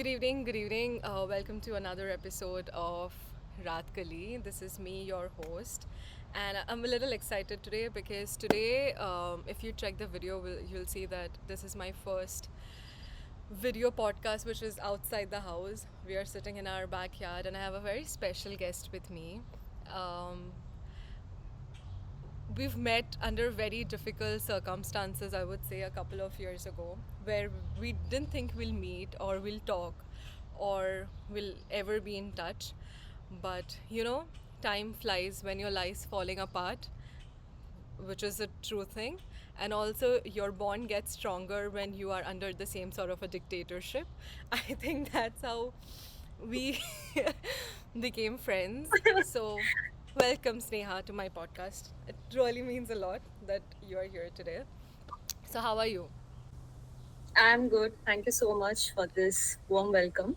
Good evening, good evening. Welcome to another episode of Raat Kali. This is me, your host, and I'm a little excited today because today, if you check the video, you'll see that this is my first video podcast, which is outside the house. We are sitting in our backyard, and I have a very special guest with me. Um, we've met under very difficult circumstances, I would say, a couple of years ago, where we didn't think we'll meet or we'll talk or we'll ever be in touch. But time flies when your life's falling apart, which is a true thing. And also, your bond gets stronger when you are under the same sort of a dictatorship. I think that's how we became friends. So, welcome, Sneha, to my podcast. It really means a lot that you are here today. So, how are you? I'm good. Thank you so much for this warm welcome.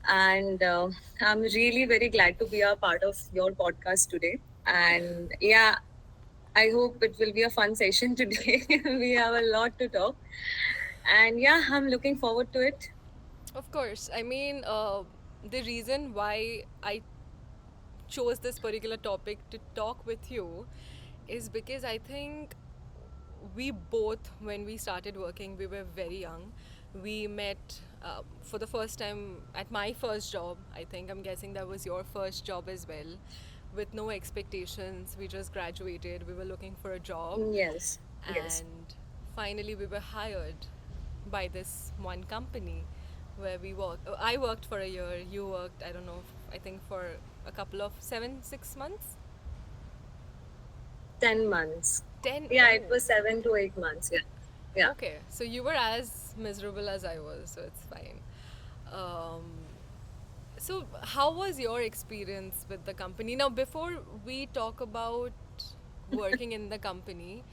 And I'm really very glad to be a part of your podcast today. And yeah, I hope it will be a fun session today. We have a lot to talk. And yeah, I'm looking forward to it. Of course. I mean, the reason why I chose this particular topic to talk with you is because I think we both, when we started working, we were very young. We met for the first time at my first job. I think I'm guessing that was your first job as well, with no expectations. We just graduated, we were looking for a job, Yes, yes. and finally we were hired by this one company where we worked. I worked for a year, you worked, I don't know, I think for a couple of 6 months. 10 months. 10. Yeah, it Oh, was 7 to 8 months. Yeah. Yeah. okay, so you were as miserable as I was, so it's fine. Um, so, how was your experience with the company? Now, before we talk about working in the company,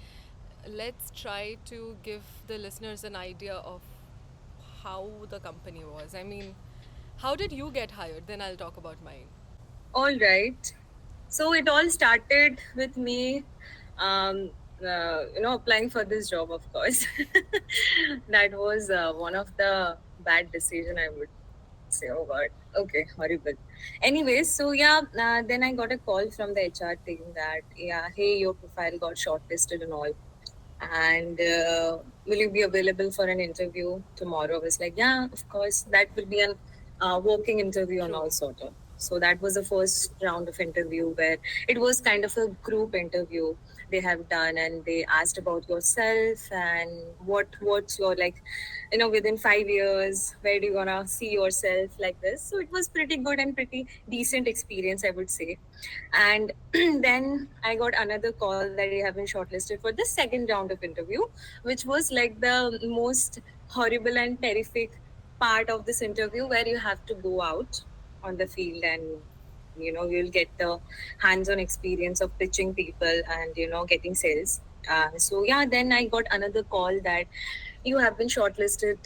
let's try to give the listeners an idea of how the company was. I mean, how did you get hired? Then I'll talk about mine. All right. So it all started with me, applying for this job, of course. That was one of the bad decision, I would say. Oh God. Okay, horrible. Anyways, so yeah, then I got a call from the HR team that, yeah, hey, your profile got shortlisted and all. And will you be available for an interview tomorrow? I was like, yeah, of course. That will be an walking interview and all True. sort of. So that was the first round of interview where it was kind of a group interview they have done, and they asked about yourself and what's your like, within 5 years, where do you wanna see yourself like this. So it was pretty good and pretty decent experience, I would say. And then I got another call that you have been shortlisted for the second round of interview, which was like the most horrible and terrific part of this interview, where you have to go out on the field and you'll get the hands-on experience of pitching people and getting sales. So yeah, then I got another call that you have been shortlisted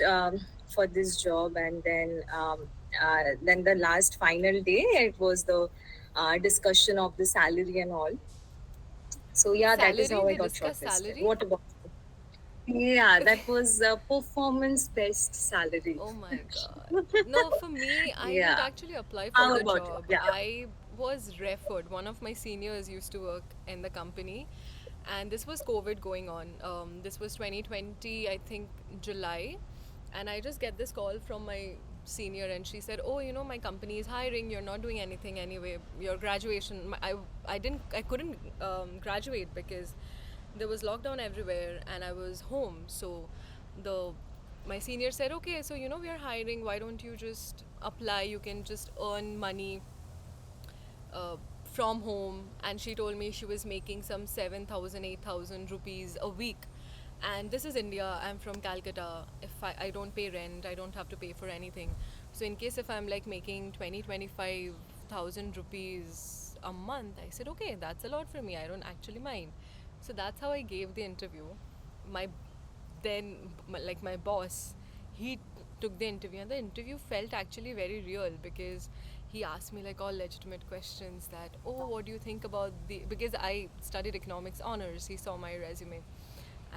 for this job, and then the last final day, it was the discussion of the salary and all. So yeah, that is Salary? how I They got discuss shortlisted. salary? What about you? Yeah, Okay. that was a performance based salary. Oh my god. No, for me, I didn't Yeah. actually apply for How the about you? job. Yeah. I was referred. One of my seniors used to work in the company, and this was COVID going on. This was 2020, I think, July. And I just get this call from my senior, and she said, "Oh, my company is hiring. You're not doing anything anyway. Your graduation, I couldn't graduate because there was lockdown everywhere and I was home. So the my senior said, okay, so we are hiring. Why don't you just apply? You can just earn money uh, from home. And she told me she was making some 7,000, 8,000 rupees a week. And this is India. I'm from Calcutta. If I don't pay rent, I don't have to pay for anything. So in case if I'm like making 20, 25,000 rupees a month, I said, okay, that's a lot for me. I don't actually mind. So that's how I gave the interview. My then like my boss, he took the interview, and the interview felt actually very real because he asked me like all legitimate questions that, oh, what do you think about the, because I studied economics honors. He saw my resume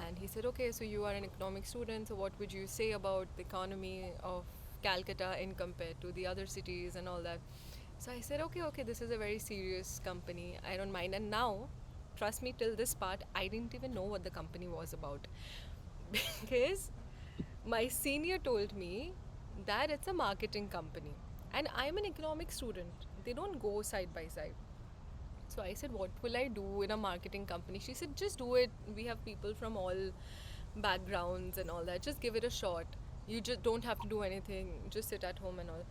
and he said, okay, so you are an economics student, so what would you say about the economy of Calcutta in compared to the other cities and all that. So I said, okay, okay, this is a very serious company. I don't mind. And now, trust me, till this part, I didn't even know what the company was about. Because my senior told me that it's a marketing company. And I'm an economics student. They don't go side by side. So I said, what will I do in a marketing company? She said, just do it. We have people from all backgrounds and all that. Just give it a shot. You just don't have to do anything. Just sit at home and all.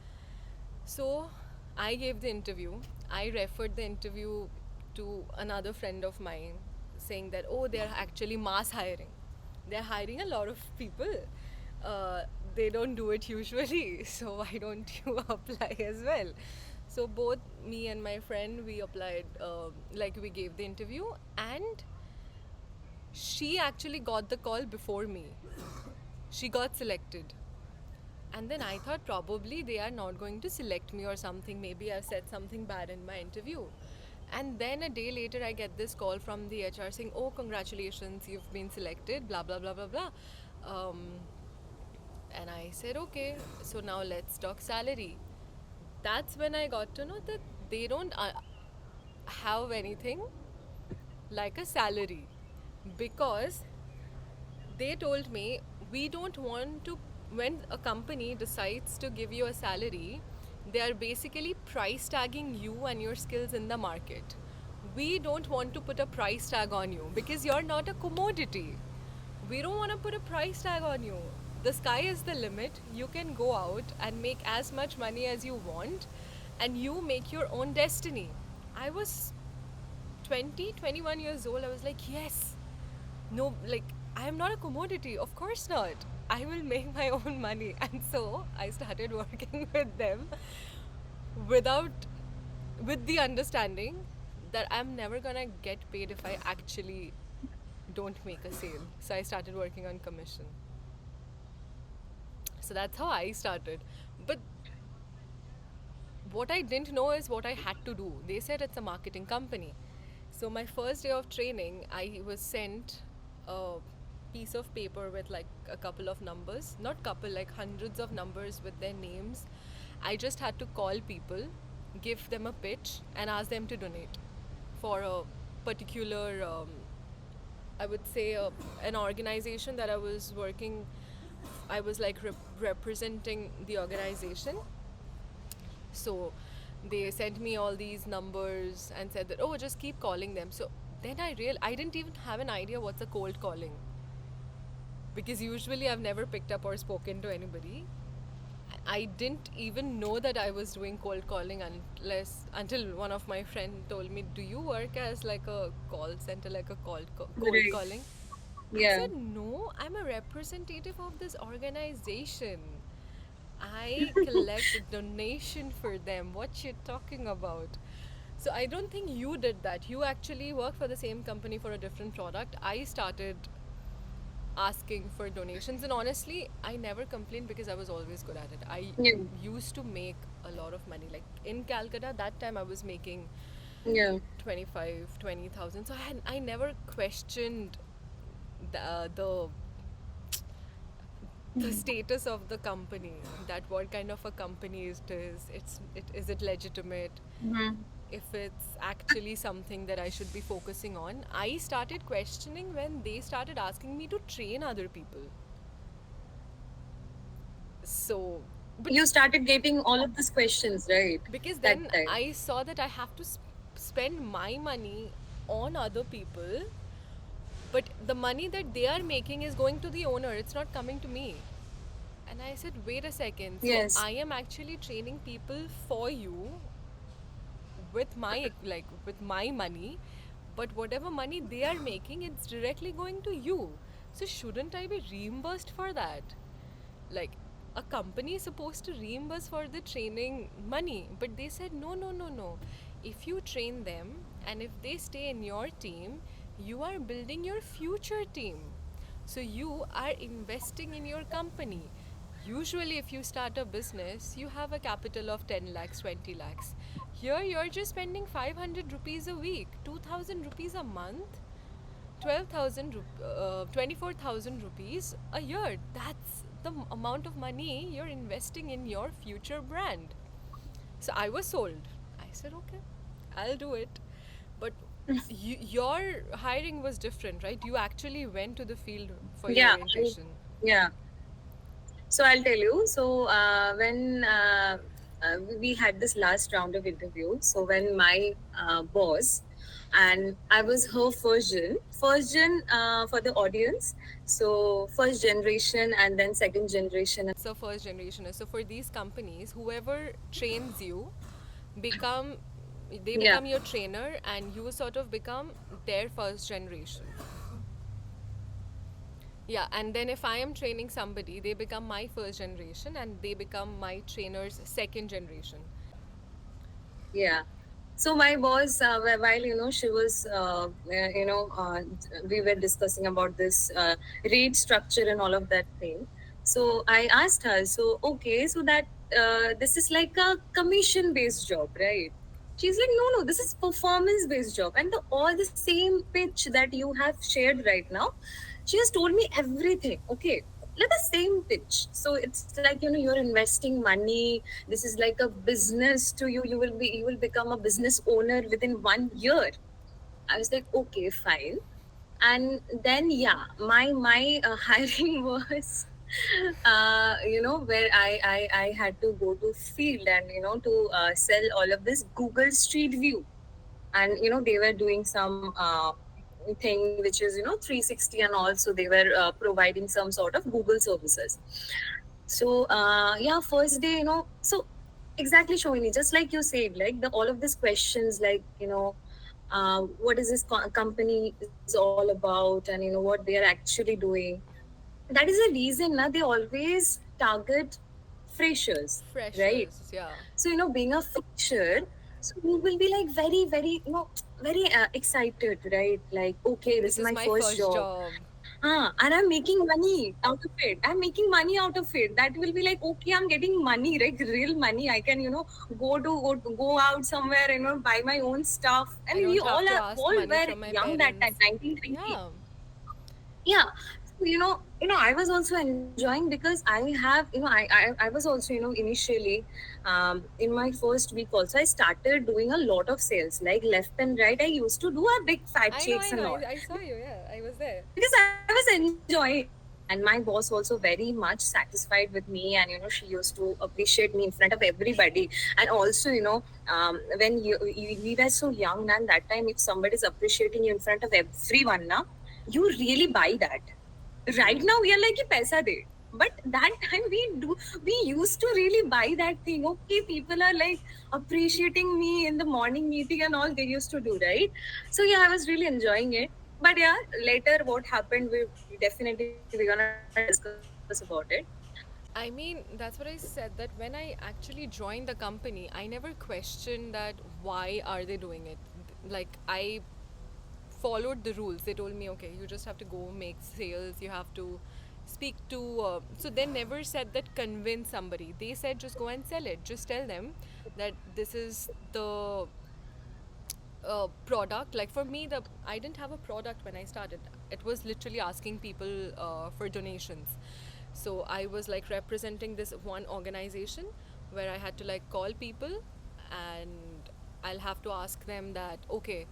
So I gave the interview. I referred the interview to another friend of mine saying that, oh, they're actually mass hiring. They're hiring a lot of people. Uh, they don't do it usually. So why don't you apply as well? So both me and my friend, we applied, like we gave the interview, and she actually got the call before me. She got selected. And then I thought probably they are not going to select me or something. Maybe I've said something bad in my interview. And then a day later, I get this call from the HR saying, oh, congratulations, you've been selected, blah, blah, blah, blah, blah. Um, and I said, okay, so now let's talk salary. That's when I got to know that they don't have anything like a salary, because they told me we don't want to, when a company decides to give you a salary, they are basically price tagging you and your skills in the market. We don't want to put a price tag on you because you're not a commodity. We don't want to put a price tag on you. The sky is the limit. You can go out and make as much money as you want, and you make your own destiny. I was 20, 21 years old. I was like, yes, no, like, I am not a commodity. Of course not. I will make my own money. And so I started working with them without, with the understanding that I'm never gonna get paid if I actually don't make a sale. So I started working on commission. So that's how I started. But what I didn't know is what I had to do. They said it's a marketing company. So my first day of training, I was sent a piece of paper with like a couple of numbers, not couple, like hundreds of numbers with their names. I just had to call people, give them a pitch, and ask them to donate for a particular, I would say, an organization that I was working. I was like representing the organization. So they sent me all these numbers and said that, oh, just keep calling them. So then I didn't even have an idea what's a cold calling, because usually I've never picked up or spoken to anybody. I didn't even know that I was doing cold calling until one of my friend told me, "Do you work as like a call center, like a cold Right. calling?" I Yeah. said, "No, I'm a representative of this organization. I collect donation for them. What you talking about?" So I don't think you did that. You actually work for the same company for a different product. I started asking for donations, and honestly, I never complained because I was always good at it. I Yeah. used to make a lot of money. Like in Calcutta, that time I was making Yeah. 25, 20,000. So I never questioned the the status of the company, that what kind of a company it is, is it legitimate, Mhm. if it's actually something that I should be focusing on. I started questioning when they started asking me to train other people. So, but You started getting all of these questions, right? because That then time. I saw that I have to spend my money on other people, but the money that they are making is going to the owner, it's not coming to me. And I said, wait a second. So Yes. I am actually training people for you with my, like, with my money, but whatever money they are making, it's directly going to you. So shouldn't I be reimbursed for that? Like, a company is supposed to reimburse for the training money, but they said no, no, no, no. If you train them and if they stay in your team, you are building your future team. So you are investing in your company. Usually, if you start a business, you have a capital of 10 lakhs, 20 lakhs. Here, you're just spending 500 rupees a week, 2000 rupees a month, 12,000, 24,000 rupees a year. the amount of money you're investing in your future brand. So I was sold. I said, okay, I'll do it. But your hiring was different, right? You actually went to the field for your Yeah, orientation. yeah. So I'll tell you. So when we had this last round of interviews, so when my boss, and I was her first gen for the audience. So first generation and then second generation. So first generation is, so for these companies, whoever trains you become, they Yeah, become your trainer, and you sort of become their first generation. Yeah, and then if I am training somebody, they become my first generation and they become my trainer's second generation. yeah. So my boss, while she was, we were discussing about this rate structure and all of that thing. So I asked her, so okay, so that this is like a commission-based job, right? She's like, no, no, this is performance-based job, and all the same pitch that you have shared right now, she has told me everything. Okay, like the same pitch. So it's like you're investing money. This is like a business to you. You will become a business owner within 1 year. I was like, okay, fine. And then yeah, my hiring was where I had to go to field and to sell all of this Google Street View. And they were doing some thing which is 360, and also they were providing some sort of Google services. So yeah, first day, so exactly, Shoini, just like you said, like the all of these questions, like what is this company is all about, and what they are actually doing. That is the reason na, they always target freshers, right? Freshers, yeah. So being a fresher, so you will be like very, very, very excited, right? Like, okay, this This is is my my first first job. job. And I'm making money out of it. I'm making money out of it. That will be like, okay, I'm getting money, like real money. I can, go out somewhere, buy my own stuff. And I we don't all have to are ask all money were from my young that time, parents. 1920. Yeah. Yeah. So, I was also enjoying because I have, I was also, initially, in my first week also, I started doing a lot of sales, like left and right. I used to do a big fat I checks know. and all I saw you. Yeah, I was there. because I was enjoying. And my boss also very much satisfied with me, and she used to appreciate me in front of everybody. And also, when we were so young, and that time, if somebody is appreciating you in front of everyone, na, you really buy that. Right now, we are like, "Ki paisa de." But that time we used to really buy that thing. Okay, people are like appreciating me in the morning meeting and all they used to do, right? So yeah, I was really enjoying it. But yeah, later what happened, we definitely we're gonna discuss about it. I mean, that's what I said, that when I actually joined the company, I never questioned that why are they doing it. Like, I followed the rules. They told me, okay, you just have to go make sales, you have to speak to. So they never said that convince somebody. They said just go and sell it. Just tell them that this is the product. Like for me, the I didn't have a product when I started. It was literally asking people for donations. So I was like representing this one organization where I had to like call people, and I'll have to ask them that, okay,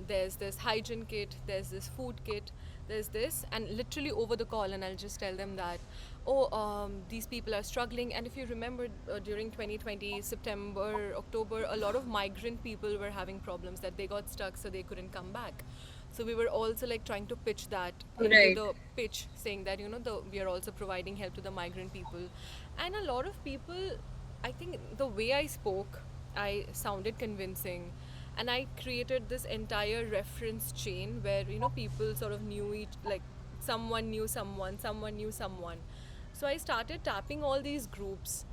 there's this hygiene kit, there's this food kit, there's this, and literally over the call, and I'll just tell them that, oh, these people are struggling. And if you remember, during 2020 September, October, a lot of migrant people were having problems that they got stuck, so they couldn't come back. So we were also like trying to pitch that into Right. the pitch, saying that we are also providing help to the migrant people. And a lot of people, I think the way I spoke, I sounded convincing, and I created this entire reference chain where people sort of knew each, like someone knew someone, someone knew someone. So I started tapping all these groups,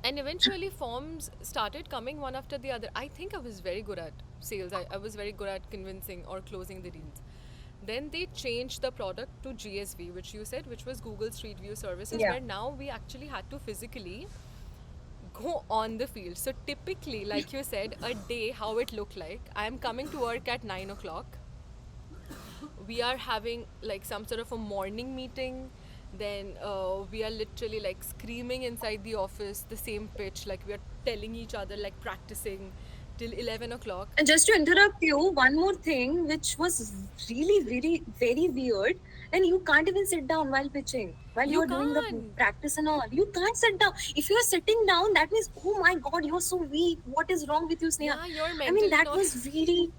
and eventually forms started coming one after the other. I think I was very good at sales. I was very good at convincing or closing the deals. Then they changed the product to GSV, which you said, which was Google Street View services, Yeah. where now we actually had to physically go on the field. So typically, like you said, a day, how it looked like, I am coming to work at 9 o'clock. We are having like some sort of a morning meeting. Then we are literally like screaming inside the office, the same pitch, like we are telling each other, like practicing till 11 o'clock. And just to interrupt you, one more thing which was really, very, very weird, and you can't even sit down while pitching, while You you're doing the can't. practice and all. You can't sit down. If you're sitting down, that means, oh my god, you're so weak. What is wrong with you, Sneha? Yeah, you're I mean, mentally that not. was really,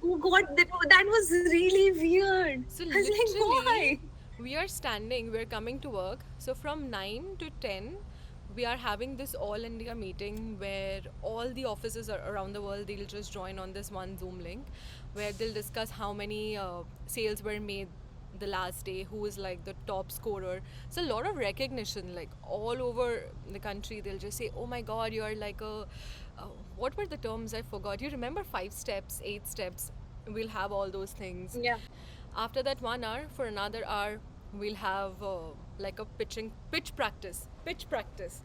oh god, that was really weird. So I was like, literally, why? we are standing, we're coming to work. So from 9 to 10, we are having this all India meeting where all the offices around the world, they'll just join on this one Zoom link where they'll discuss how many sales were made the last day, who is like the top scorer. So a lot of recognition, like all over the country, they'll just say, oh my god, you are like a uh, what were the terms? I forgot. You remember 5 steps, 8 steps? We'll have all those things. Yeah. After that 1 hour, for another hour, we'll have like a pitch practice. Pitch practice.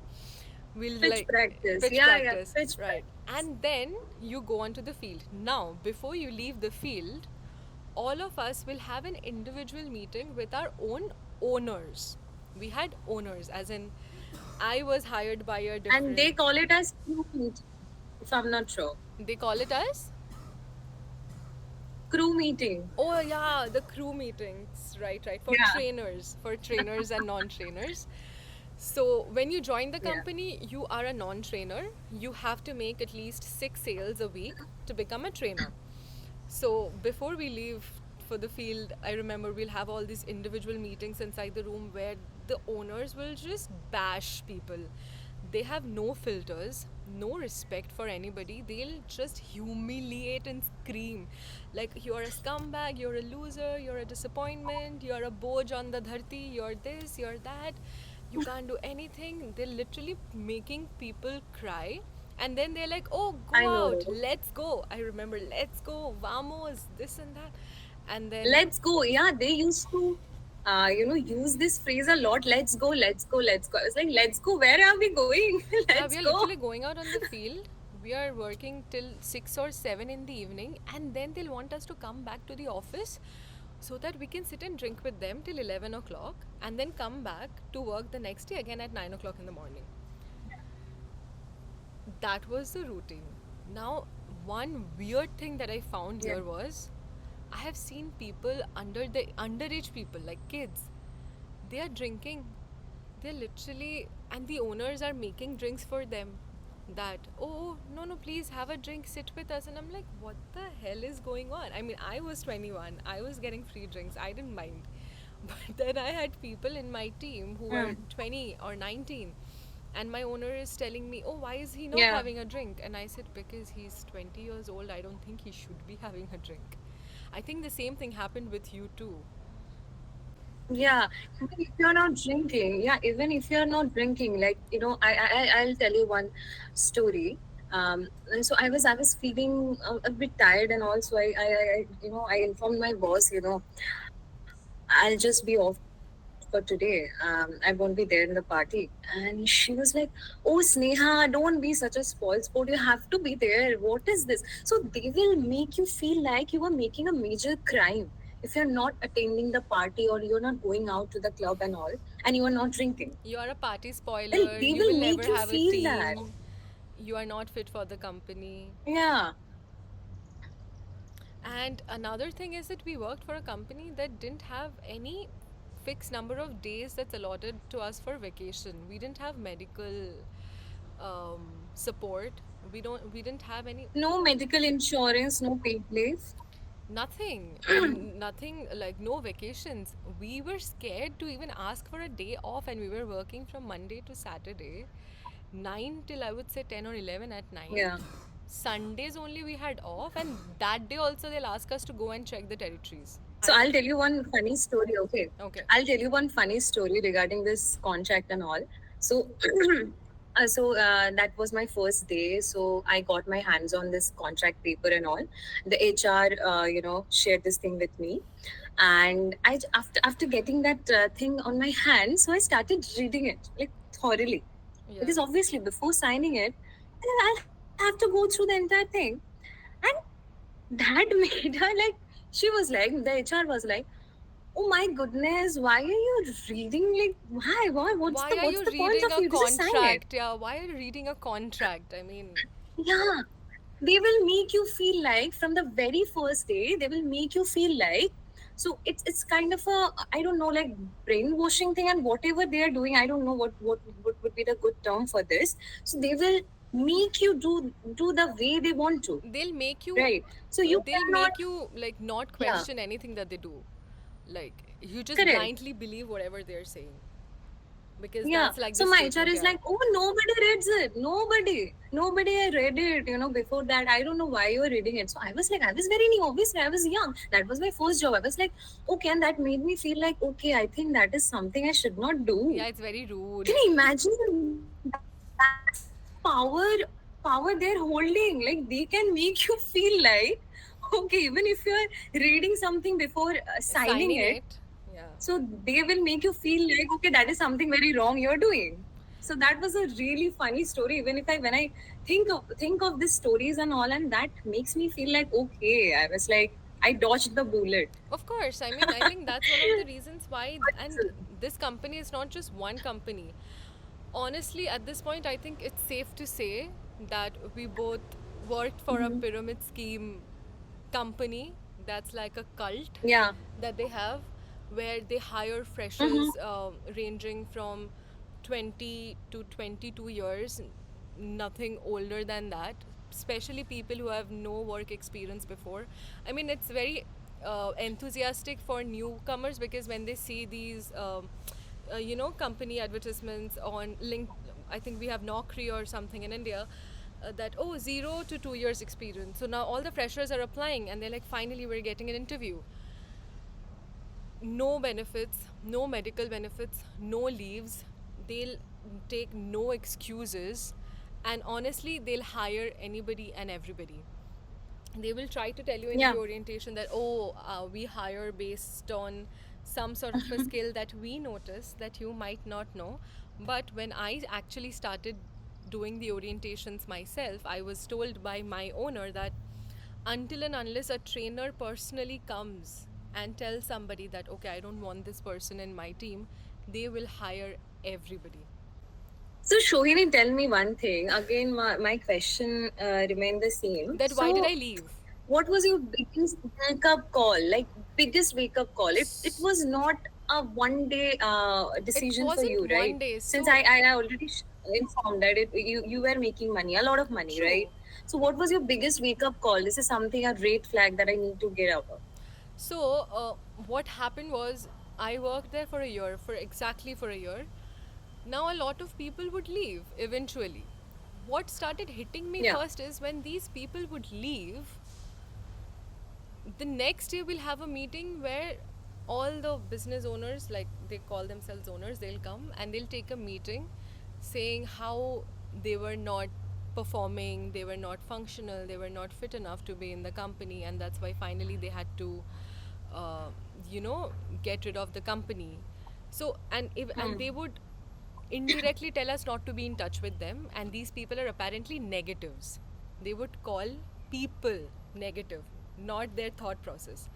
We'll Pitch like practice. pitch Yeah, yeah, practice, pitch right? practice. And then you go onto the field. Now, before you leave the field, all of us will have an individual meeting with our own owners. We had owners, as in, I was hired by a And different. they call it as crew meeting, if I'm not sure. They call it as. Crew meeting. Oh yeah, the crew meetings, right, right. Yeah, For trainers and non-trainers. So when you join the yeah. company, you are a non-trainer. You have to make at least 6 sales a week to become a trainer. So before we leave for the field, I remember we'll have all these individual meetings inside the room where the owners will just bash people. They have no filters, no respect for anybody. They'll just humiliate and scream like, you're a scumbag, you're a loser, you're a disappointment, you're a boj on the dharti, you're this, you're that, you can't do anything. They're literally making people cry. And then they're like, oh, go I out, know. let's go. I remember, let's go, vamos, this and that. And then, Let's go. Yeah, they used to, use this phrase a lot. Let's go, let's go, let's go. It's like, let's go. Where are we going? yeah, Let's we are go. literally going out on the field. We are working till 6 or 7 in the evening, and then they'll want us to come back to the office so that we can sit and drink with them till 11 o'clock and then come back to work the next day again at 9 o'clock in the morning. That was the routine. Now, one weird thing that I found Yeah. here was I have seen people underage people, like kids, they are drinking. They're literally, and the owners are making drinks for them. That, oh, no, no, please have a drink, sit with us. And I'm like, what the hell is going on? I mean, I was 21, I was getting free drinks, I didn't mind. But then I had people in my team who were Hmm. 20 or 19, and my owner is telling me, oh, why is he not Yeah. having a drink? And I said, because he's 20 years old, I don't think he should be having a drink. I think the same thing happened with you too. Yeah, even if you're not drinking, yeah, even if you're not drinking, like I'll tell you one story. And so I was feeling a bit tired, and also I informed my boss, I'll just be off for today. I won't be there in the party. And she was like, "Oh, Sneha, don't be such a spoil sport. You have to be there. What is this?" So they will make you feel like you are making a major crime if you're not attending the party or you're not going out to the club and all, and you are not drinking. You are a party Well, spoiler, they you will will never make you have a feel that. team, you are not fit for the company. Yeah. And another thing is that we worked for a company that didn't have any fixed number of days that's allotted to us for vacation. We didn't have medical support. We didn't have any. No medical insurance, no paid leave. Nothing, and nothing, like no vacations. We were scared to even ask for a day off, and we were working from Monday to Saturday, 9 till I would say 10 or 11 at night. Yeah. Sundays only we had off, and that day also they'll ask us to go and check the territories. So I'll tell you one funny story, okay? Okay. I'll tell you one funny story regarding this contract and all. So, that was my first day. So I got my hands on this contract paper and all. The HR, shared this thing with me, and after getting that thing on my hand, so I started reading it like thoroughly, Yeah. because obviously before signing it, I'll have to go through the entire thing, and that made her like, she was like, the HR was like, Oh my goodness, why are you reading? Like, why? Why? Why are What's you the point reading of a you to just sign it? contract? Yeah, why are you reading a contract? I mean, Yeah, they will make you feel like from the very first day, they will make you feel like. So it's kind of a, I don't know, like brainwashing thing, and whatever they are doing, I don't know what would be the good term for this. So they will make you do the way they want to, they'll make you right? So you they'll cannot. make you like not Yeah, question anything that they do. Like you just correct. blindly believe whatever they're saying because Yeah. that's like So the my HR statement, is yeah. like, oh, nobody reads it. Nobody I read it, before that. I don't know why you were reading it. So I was like, I was very new. Obviously, I was young. That was my first job. I was like, okay. And that made me feel like, okay, I think that is something I should not do. Yeah, it's very rude. Can you imagine that's the power they're holding? Like they can make you feel like, okay, even if you're reading something before signing Signing it, it, yeah. so they will make you feel like, okay, that is something very wrong you're doing. So that was a really funny story. Even if I when I think of these stories and all, and that makes me feel like, okay, I was like, I dodged the bullet. Of course, I mean, I think that's one of the reasons why, and this company is not just one company. Honestly, at this point, I think it's safe to say that we both worked for a Mhm. pyramid scheme company that's like a cult Yeah. that they have, where they hire Mm-hmm. freshers ranging from 20 to 22 years, nothing older than that, especially people who have no work experience before. I mean, it's very enthusiastic for newcomers because when they see these company advertisements on link, I think we have Naukri or something in India, that, oh, 0 to 2 years experience, so now all the freshers are applying and they're like, finally we're getting an interview. No benefits, no medical benefits, no leaves. They'll take no excuses, and honestly, they'll hire anybody and everybody. They will try to tell you in the Yeah. orientation that, oh, we hire based on some sort of a skill that we notice that you might not know. But when I actually started doing the orientations myself, I was told by my owner that until and unless a trainer personally comes and tells somebody that, okay, I don't want this person in my team, they will hire everybody. So Shohini, tell me one thing. Again, my question remained the same. That why did So I leave? what was your biggest wake up call? Like biggest wake up call? It was not a one day It decision for wasn't you, right? one day. Since So I already informed that you were making money, a lot of money, right? true. So what was your biggest wake up call? This is something, a red flag that I need to get out of. So, what happened was I worked there for a year, for exactly for a year. Now, a lot of people would leave eventually. What started hitting me Yeah. first is when these people would leave, the next day we'll have a meeting where all the business owners, like they call themselves owners, they'll come and they'll take a meeting saying how they were not performing, they were not functional, they were not fit enough to be in the company, and that's why finally they had to uh, you know get rid of the company. So, and they would indirectly tell us not to be in touch with them, and these people are apparently negatives. They would call people negative, not their thought process.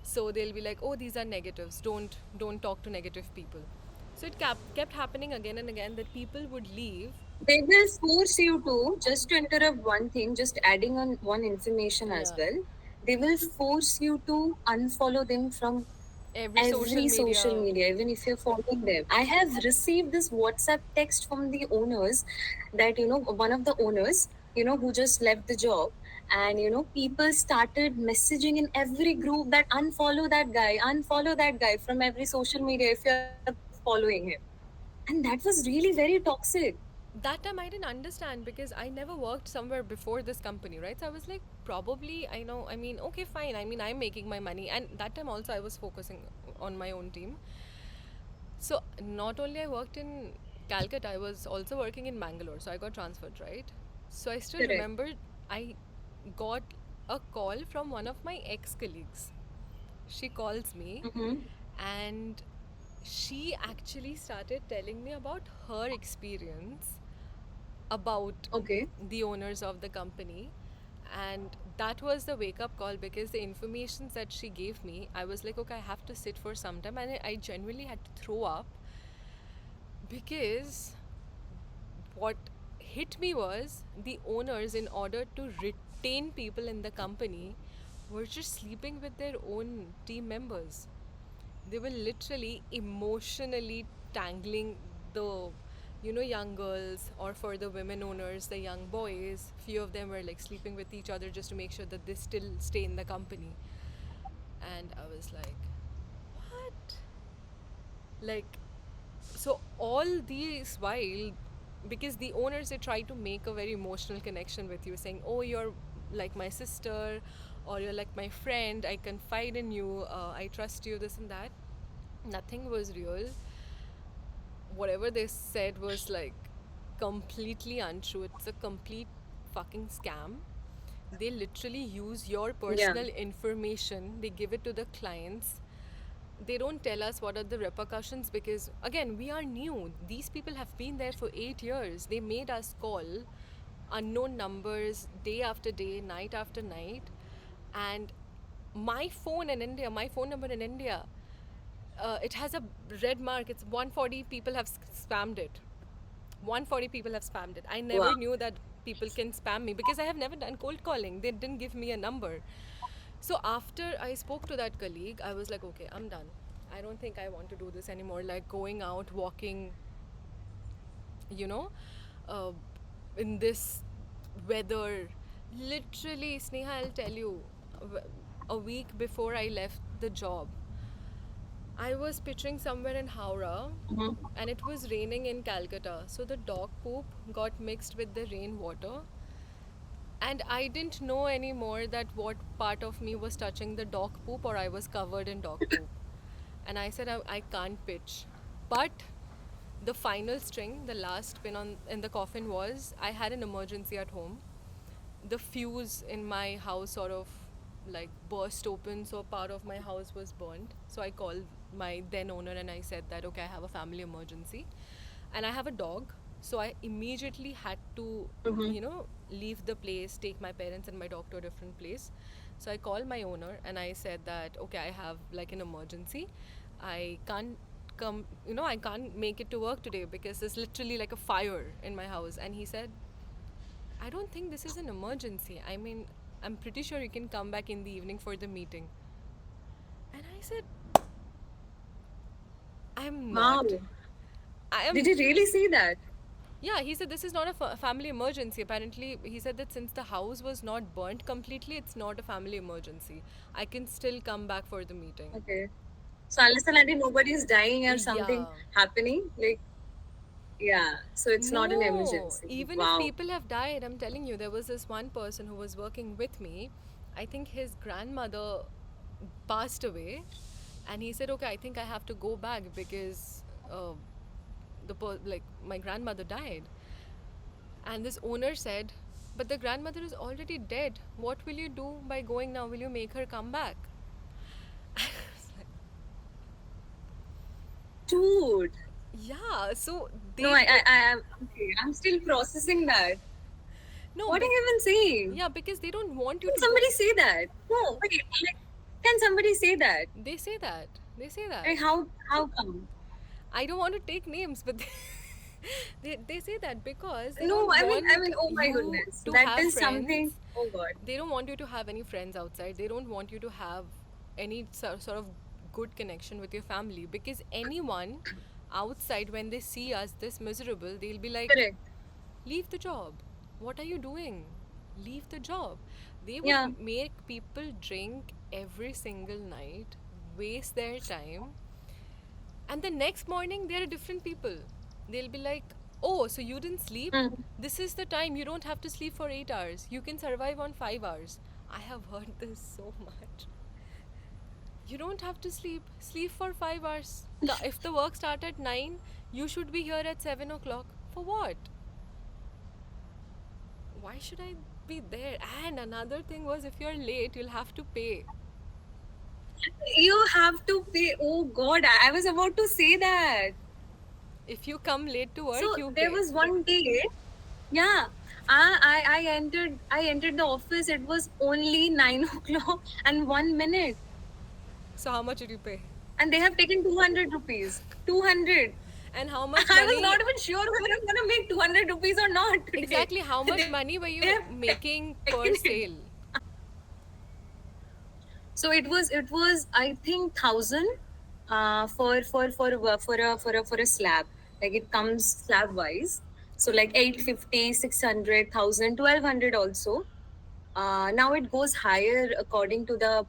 So they'll be like, oh, these are negatives, don't talk to negative people. So it kept happening again and again that people would leave. They will force you to, just to interrupt one thing, just adding on one information as Yeah, well. They will force you to unfollow them from every social every social media. media, even if you're following them. I have received this WhatsApp text from the owners that, one of the owners, who just left the job. And, people started messaging in every group that unfollow that guy from every social media if you're following him. And that was really very toxic. That time I didn't understand because I never worked somewhere before this company, right? So I was like, probably, I know, I mean, okay, fine. I mean, I'm making my money. And that time also I was focusing on my own team. So not only I worked in Calcutta, I was also working in Bangalore. So I got transferred, right? So I still Correct. remember I got a call from one of my ex colleagues. She calls me Mm-hmm. and she actually started telling me about her experience about Okay. the owners of the company. And that was the wake up call, because the information that she gave me, I was like, okay, I have to sit for some time, and I genuinely had to throw up, because what hit me was the owners, in order to retain people in the company, were just sleeping with their own team members. They were literally emotionally tangling the young girls, or for the women owners, the young boys, few of them were like sleeping with each other just to make sure that they still stay in the company. And I was like, what? Like, so all these while, because the owners, they try to make a very emotional connection with you, saying, oh, you're like my sister, or you're like my friend, I confide in you, I trust you, this and that. Nothing was real. Whatever they said was like completely untrue. It's a complete fucking scam. They literally use your Yeah. personal information, they give it to the clients. They don't tell us what are the repercussions, because again, we are new. These people have been there for 8 years. They made us call unknown numbers day after day, night after night. And my phone in India, my phone number in India, it has a red mark. It's 140 people have spammed it. 140 people have spammed it. I never Wow. knew that people can spam me, because I have never done cold calling. They didn't give me a number. So after I spoke to that colleague, I was like, okay, I'm done. I don't think I want to do this anymore. Like going out, walking, you know, uh, in this weather. Literally, Sneha, I'll tell you, a week before I left the job, I was pitching somewhere in Howrah, Mhm. and it was raining in Calcutta. So the dog poop got mixed with the rainwater. And I didn't know anymore that what part of me was touching the dog poop, or I was covered in dog poop. And I said, I can't pitch. But the final string, the last pin on in the coffin, was I had an emergency at home. The fuse in my house sort of like burst open, so part of my house was burnt. So I called my then owner and I said that, okay, I have a family emergency and I have a dog. So I immediately had to, Mhm. leave the place, take my parents and my dog to a different place. So I called my owner and I said that, okay, I have like an emergency. I can't come, I can't make it to work today because there's literally like a fire in my house. And he said, I don't think this is an emergency. I mean, I'm pretty sure you can come back in the evening for the meeting. And I said, I'm Wow. not. I Did am. you really see that? Yeah, he said this is not a family emergency. Apparently, he said that since the house was not burnt completely, it's not a family emergency. I can still come back for the meeting. Okay. So unless and until nobody is dying or something Yeah. happening, like yeah. So it's not an No, emergency. even if Wow. people have died, I'm telling you, there was this one person who was working with me. I think his grandmother passed away, and he said, "Okay, I think I have to go back because like my grandmother died." And this owner said, "But the grandmother is already dead. What will you do by going now? Will you make her come back?" I was like, Dude. yeah. So No, they don't. I am okay. I'm still processing that. No, What are you even saying? yeah, because they don't want you Can to go. somebody say that? No, wait. Like, can somebody say that? They say that. They say that. Like, how come? I don't want to take names, but they say that because they No, don't I want mean, oh my you goodness. to That have is something. friends. Oh God. They don't want you to have any friends outside. They don't want you to have any sort of good connection with your family, because anyone outside, when they see us this miserable, they'll be like, Correct. leave the job. What are you doing? Leave the job. They would Yeah. make people drink every single night, waste their time, and the next morning, they're different people. They'll be like, oh, so you didn't sleep? Mm. This is the time. You don't have to sleep for 8 hours. You can survive on 5 hours. I have heard this so much. You don't have to sleep. Sleep for 5 hours. If the work starts at 9, you should be here at 7 o'clock. For what? Why should I be there? And another thing was, if you're late, you'll have to pay. You have to pay. Oh God, I was about to say that. If you come late to So work, you there pay. was one day, yeah, I entered the office. It was only 9 o'clock and 1 minute, So how much did you pay? and they have taken 200 rupees. 200. And how much I was money? not even sure whether I'm gonna make 200 rupees or not today. Exactly, how much They money were have you taken making it. per sale? So it was I think 1,000 for a slab. Like it comes slab wise. So like 850, 600, 1,000, 1,200 also. Now it goes higher according to the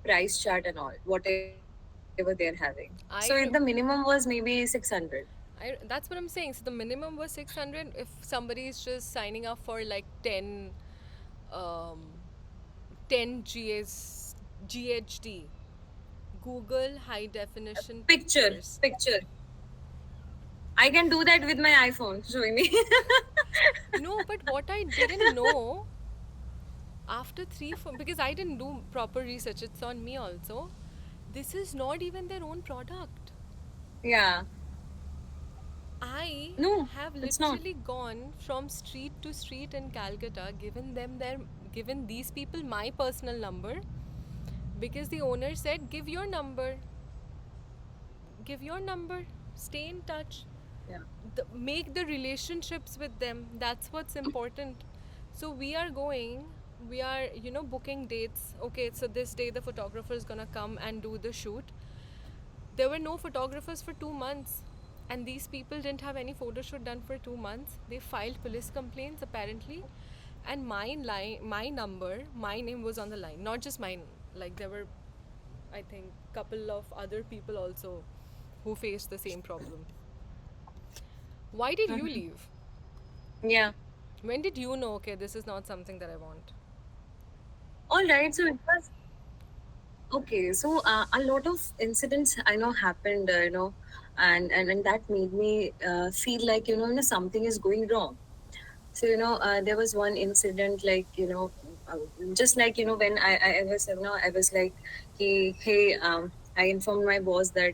price chart and all, whatever they're having. So the minimum I was rem- maybe 600. that's what I'm saying. So the minimum was 600 if somebody is just signing up for like 10 um 10 GHD, Google High Definition Picture, Pictures. picture. I can do that with my iPhone. Showing me. No, but what I didn't know after 3 4, because I didn't do proper research, it's on me also. This is not even their own product. Yeah. I No, have it's not. literally gone from street to street in Calcutta, given these people my personal number, because the owner said, give your number, stay in touch, Yeah. make the relationships with them. That's what's important. So we are booking dates. Okay, so this day the photographer is gonna come and do the shoot. There were no photographers for 2 months, and these people didn't have any photo shoot done for 2 months. They filed police complaints apparently, and my number, my name was on the line. Not just mine. Like there were, I think, couple of other people also who faced the same problem. Why did you leave? Yeah. When did you know? Okay, this is not something that I want. All right. So it was okay. So a lot of incidents I know happened, and that made me feel like something is going wrong. So there was one incident like uh, just like when I was I was like, hey, I informed my boss that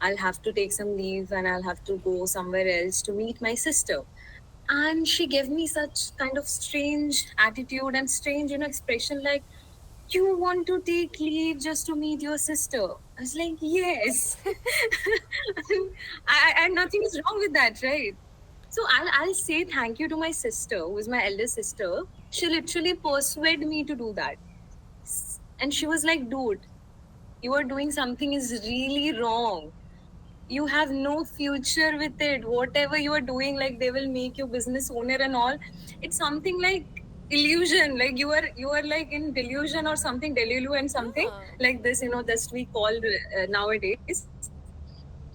I'll have to take some leave and I'll have to go somewhere else to meet my sister. And she gave me such kind of strange attitude and strange expression, like, you want to take leave just to meet your sister? I was like, yes. And nothing is wrong with that, right? So I'll say thank you to my sister, who is my elder sister. She literally persuaded me to do that. And she was like, dude, you are doing something is really wrong. You have no future with it. Whatever you are doing, like they will make you business owner and all. It's something like illusion. Like you are like in delusion or something, delulu and something Yeah. like this. This we call nowadays.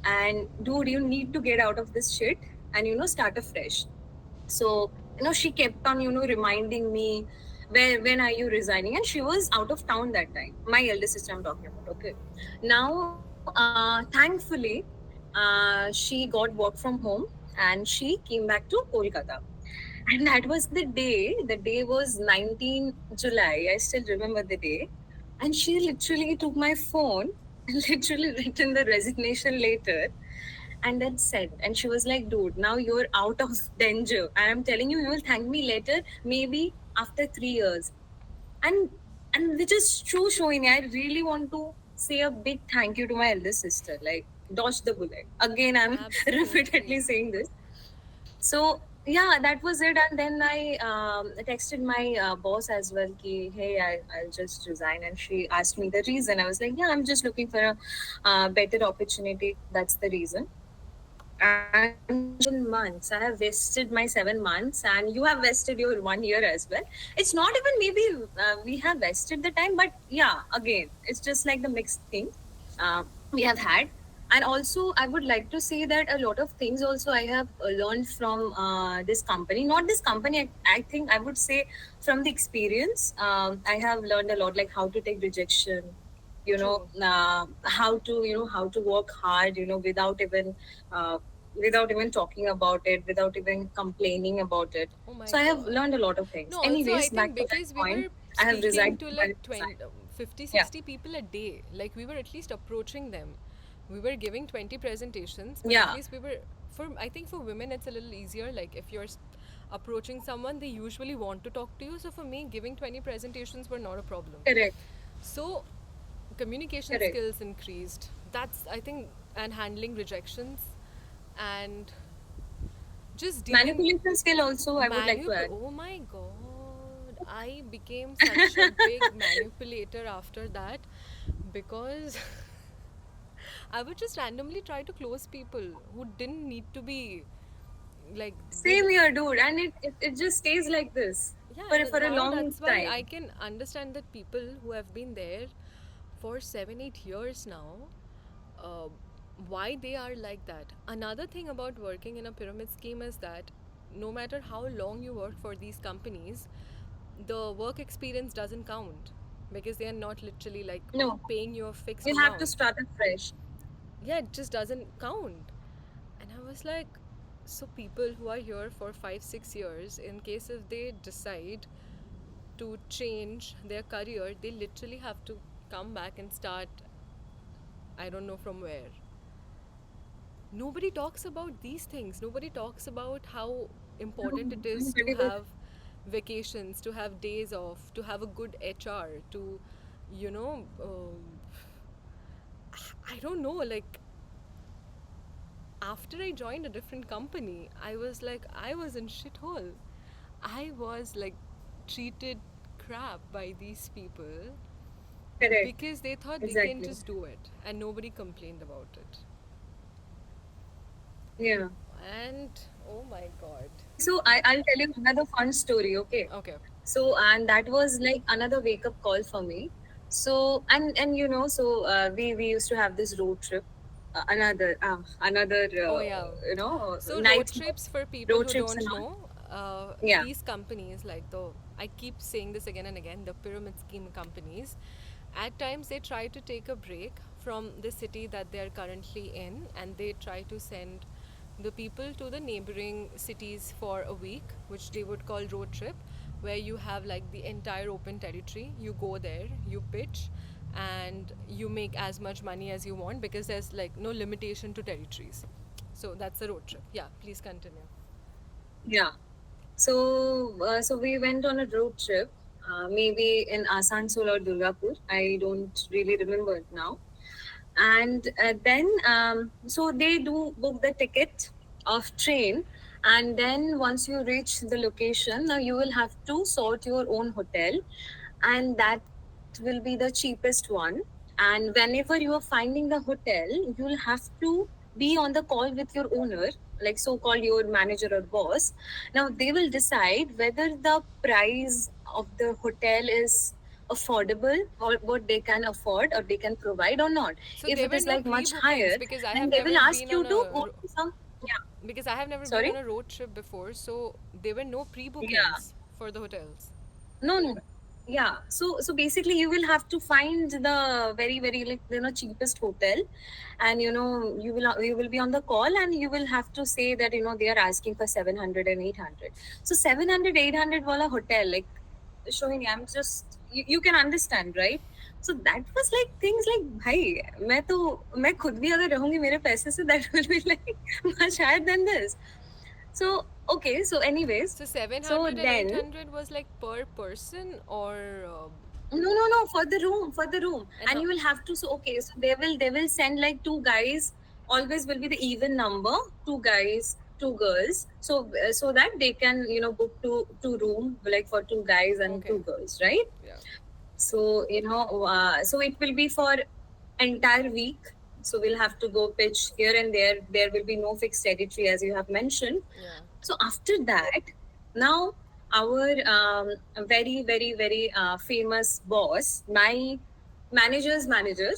And dude, you need to get out of this shit and start afresh. So she kept on reminding me, when are you resigning? And she was out of town that time, my elder sister I'm talking about. Okay. Now thankfully she got work from home, and she came back to Kolkata. And that was the day was 19 July. I still remember the day. And she literally took my phone and literally written the resignation letter and then sent. And she was like, dude, now you're out of danger. And I'm telling you, you will thank me later, maybe after 3 years. And which is true, Shoini. I really want to say a big thank you to my elder sister. Like, dodge the bullet. Again, I'm Absolutely. repeatedly saying this. So yeah, that was it. And then I texted my boss as well, ki, hey, I'll just resign. And she asked me the reason. I was like, yeah, I'm just looking for a better opportunity. That's the reason. And she was like, 7 months. I have wasted my 7 months, and you have wasted your 1 year as well. It's not even maybe we have wasted the time, but yeah, again, it's just like the mixed thing we have had. And also, I would like to say that a lot of things also I have learned from this company. Not this company, I think I would say from the experience. I have learned a lot, like how to take rejection, True. how to work hard, uh, without even talking about it, without even complaining about it. Oh my So I have god. learned a lot of things. No, also I Anyways, think back to that because we point, were I have speaking resigned to from like my 20, resign. 50, Yeah, 60 people a day. Like we were at least approaching them. We were giving 20 presentations, but at yeah, least we were, for I think for women it's a little easier. Like if you're approaching someone, they usually want to talk to you. So for me, giving 20 presentations were not a problem. Correct. So communication Correct. skills increased. That's, I think, and handling rejections and just dealing Manipulation skill also, I would like to add. oh my god, I became such a big manipulator after that because I would just randomly try to close people who didn't need to be like they Same here, dude. And it just stays like this yeah, for a now long that's why I time. can understand that people who have been there for 7 8 years now, uh, why they are like that. Another thing about working in a pyramid scheme is that no matter how long you work for these companies, the work experience doesn't count because they are not literally like No, paying you a fixed you have to amount. start afresh. Yeah, it just doesn't count. And I was like, so people who are here for 5 6 years, in case if they decide to change their career, they literally have to come back and start, I don't know from where. Nobody talks about these things. Nobody talks about how important it is to Nobody will. have vacations, to have days off, to have a good HR, to, you know, I don't know, like after I joined a different company, I was like, I was in shithole. I was like treated crap by these people Correct. because they thought they can Exactly. just do it and nobody complained about it. Yeah. And oh my god. So I'll tell you another fun story, okay? Okay. So and that was like another wake up call for me. So and so we used to have this road trip, another Oh yeah. So road night trips, for people road who trips and don't all. know, Yeah. these companies like the I keep saying this again and again, the pyramid scheme companies, at times they try to take a break from the city that they are currently in and they try to send the people to the neighboring cities for a week, which they would call road trip, where you have like the entire open territory. You go there, you pitch, and you make as much money as you want because there's like no limitation to territories. So that's a road trip. Yeah, please continue. Yeah. So we went on a road trip, maybe in Asansol or Durgapur. I don't really remember it now. And then so they do book the ticket of train, and then once you reach the location, now you will have to sort your own hotel, and that will be the cheapest one. And whenever you are finding the hotel, you'll have to be on the call with your owner, like so called your manager or boss. Now they will decide whether the price of the hotel is affordable or what they can afford or they can provide or not. So If there it were is no like much pre-bookings higher, because I then have they will never ask been you on to a go to some. Yeah. because I have never been Sorry. on a road trip before, so there were no Yeah. pre-bookings for the hotels. No, no. Yeah. So basically, you will have to find the very like cheapest hotel, and you will be on the call, and you will have to say that they are asking for 700 and 800. So 700 800 wala hotel, like Shohini, you can understand, right? So that was like things like, भाई मैं खुद भी अगर रहूंगी मेरे पैसे से, that will be like much higher than this. So okay, so anyways, So so 700 and then 800 was like per person or no, for the room, for the room. and And how you will have to, so okay, so they will send like two guys, always will be the even number, two guys, two girls, so that they can book two room, like for two guys and okay. two girls, right? Yeah. So so it will be for entire week. So we'll have to go pitch here and there will be no fixed territory, as you have mentioned. Yeah. So after that, now our very famous boss, my manager's manager,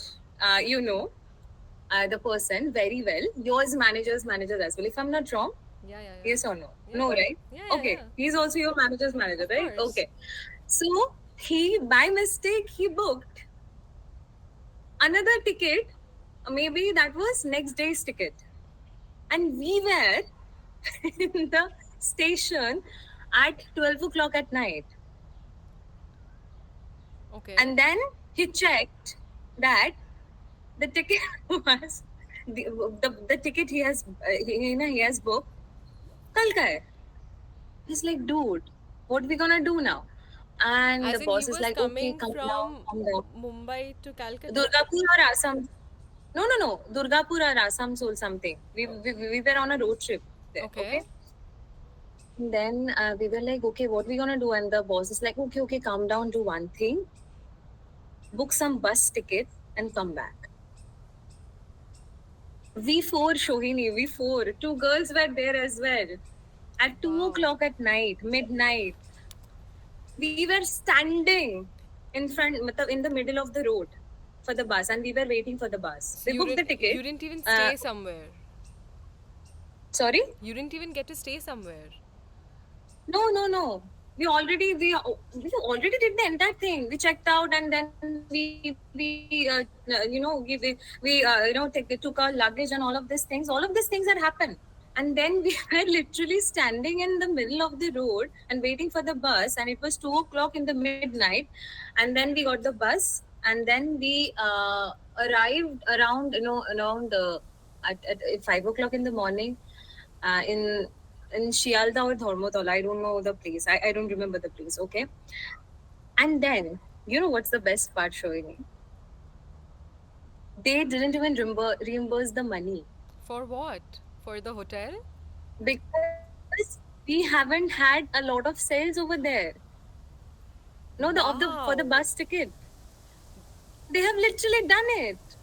the person very well, yours manager's manager as well, if I'm not wrong. Yeah, yeah, yeah. Yes or no? Yeah. No, right? Yeah, yeah, Okay, yeah. he's also your manager's manager, Of right? course. Okay. So he, by mistake, he booked another ticket. Maybe that was next day's ticket, and we were in the station at 12 o'clock at night. Okay. And then he checked that the ticket was the ticket he has he has booked कल का है. He's like, dude, what we gonna do now? And As the in, he boss is was like, okay, coming come down, from come down. Mumbai to Calcutta? Durgapur or Assam? No, no, no. Durgapur or Asansol something. We were on a road trip there. Okay. Okay. Then we were like, okay, what we gonna do? And the boss is like, okay, okay, calm down, do one thing, book some bus ticket and come back. We four, Shohini, we four. Two girls were there as well. At two Wow. o'clock at night, midnight, we were standing in front, matlab, in the middle of the road for the bus, and we were waiting for the bus. So We booked the ticket. you didn't even Uh, stay somewhere. Sorry? You didn't even get to stay somewhere. No, no, no. We already did the entire thing. We checked out, and then took our luggage and all of these things. All of these things had happened, and then we were literally standing in the middle of the road and waiting for the bus. And it was 2 o'clock in the midnight, and then we got the bus, and then we arrived around at 5 o'clock in the morning in Shialda or Dharmotala. I don't know the place. I don't remember the place. Okay. And then, you know what's the best part, Shoini? They didn't even reimburse the money For what? For the hotel? because we haven't had a lot of sales over there. No, the of the for the Wow. bus ticket. They have literally done it.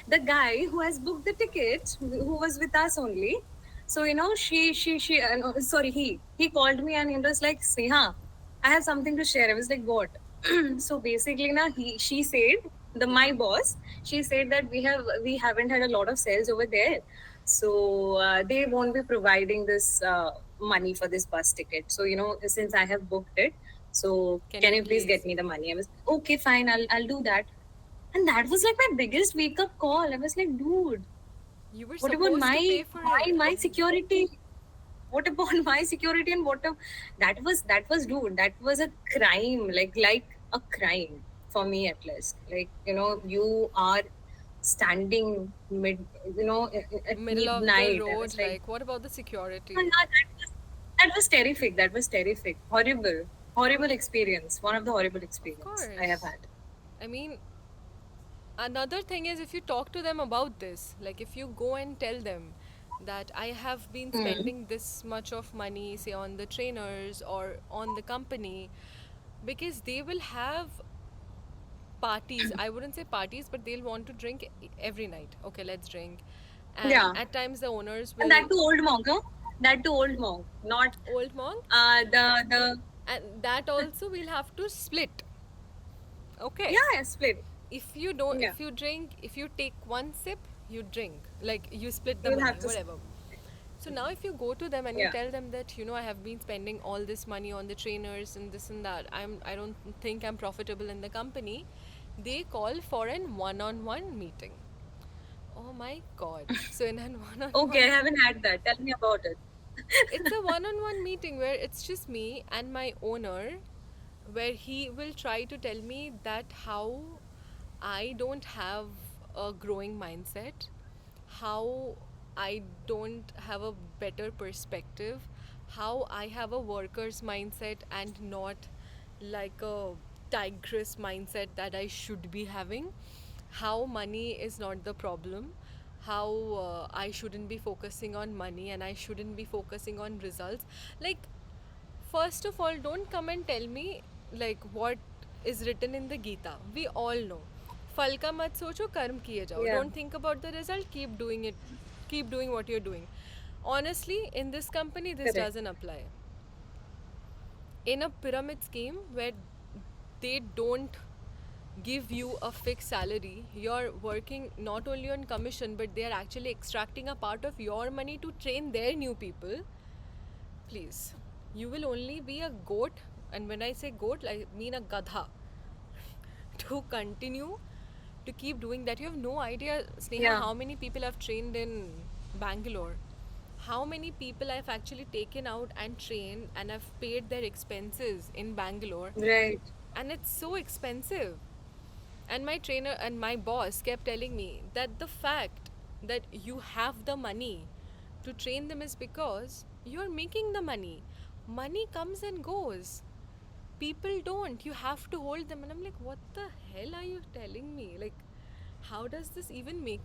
The guy who has booked the ticket, who was with us only. So she. No, sorry, he called me and he was like, Sneha, I have something to share. I was like, what? So basically, she said my boss. She said that we haven't had a lot of sales over there, so they won't be providing this money for this bus ticket. So since I have booked it, so Can can you you please please? get me the money? I was okay, fine. I'll do that. And that was like my biggest wake up call. I was like, dude, You were what about supposed to pay for it. my Oh, security? What about my security and that was dude, that was a crime, like a crime for me at least. Like, you are standing at middle of the midnight. I road. was like, Like, what about the security? oh, no, that was terrific. That was terrific. Horrible experience. One of the horrible Of experience I have course. had. I mean, another thing is if you talk to them about this, like if you go and tell them that I have been Mm. spending this much of money, say on the trainers or on the company, because they will have parties. I wouldn't say parties, but they'll want to drink every night. Okay, let's drink. And Yeah. at times the owners And will, that too old monk, huh? That too old monk. Not old monk, the and that also we'll have to split. Okay. yeah, split. Yeah. If you drink, if you take one sip, you drink, like you split the You'll money, have to whatever. So now if you go to them and you yeah. tell them that I have been spending all this money on the trainers and this and that, I don't think I'm profitable in the company, they call for an one-on-one meeting. Oh my god. So in an Okay, I one-on-one, haven't had that. Tell me about it. it's a one-on-one meeting where it's just me and my owner, where he will try to tell me that how I don't have a growing mindset, how I don't have a better perspective, how I have a worker's mindset and not like a tigress mindset that I should be having, how money is not the problem, how I shouldn't be focusing on money and I shouldn't be focusing on results. Like, first of all, don't come and tell me like what is written in the Gita. We all know. फल का मत सोचो कर्म किए जाओ. Yeah. Don't think about the result. Keep doing it. Keep doing what you're doing. Honestly, in this company, this Correct. doesn't apply. In a pyramid scheme where they don't give you a fixed salary, you're working not only on commission, but they are actually extracting a part of your money to train their new people. Please, you will only be a goat, and when I say goat, I mean a gadha, to continue to keep doing that. You have no idea, Sneha, Yeah. how many people I've trained in Bangalore, how many people I've actually taken out and trained, and I've paid their expenses in Bangalore, Right. and it's so expensive. And my trainer and my boss kept telling me that the fact that you have the money to train them is because you're making the money. Money comes and goes. People don't. You have to hold them. And I'm like, what the hell are you telling me? Like, how does this even make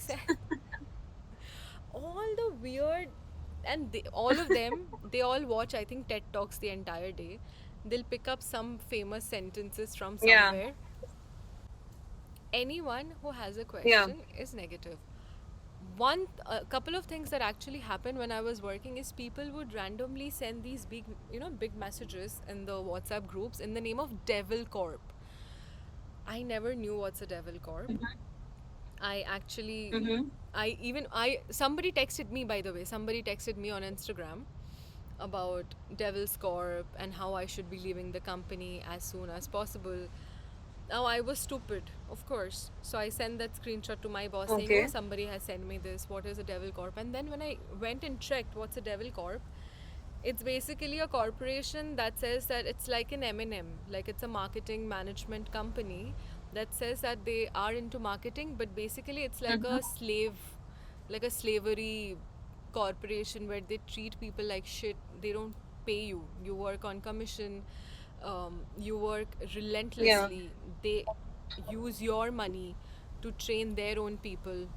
sense? All the weird, and all of them, they all watch, I think, TED Talks the entire day. They'll pick up some famous sentences from Yeah. somewhere. Anyone who has a Yeah. question is negative. One a couple of things that actually happened when I was working is people would randomly send these big messages in the WhatsApp groups in the name of Devil Corp. I never knew what's a Devil Corp. I actually, Mm-hmm. somebody texted me, by the way, somebody texted me on Instagram about Devil's Corp and how I should be leaving the company as soon as possible. Now I was stupid, of course. So I sent that screenshot to my boss saying, "Oh, Okay. somebody has sent me this. What is a Devil Corp?" And then when I went and checked what's a Devil Corp, it's basically a corporation that says that it's like an M&M, like it's a marketing management company that says that they are into marketing, but basically it's like a slavery corporation where they treat people like shit. They don't pay you. You work on commission. You work Yeah. relentlessly. They use your money to train their own people.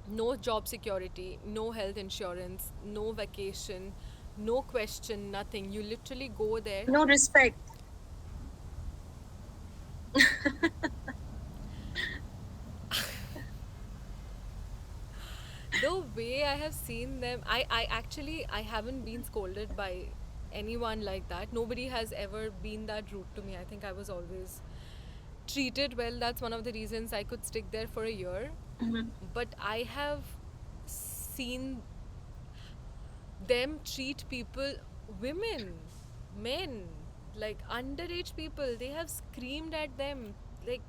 No job security, no health insurance, no vacation, no question, nothing. You literally go there. No respect. The way I have seen them, I haven't been scolded by anyone like that. Nobody has ever been that rude to me. I think I was always treated well. That's one of the reasons I could stick there for a year. Mm-hmm. But I have seen them treat people, women, men, like underage people, they have screamed at them, like,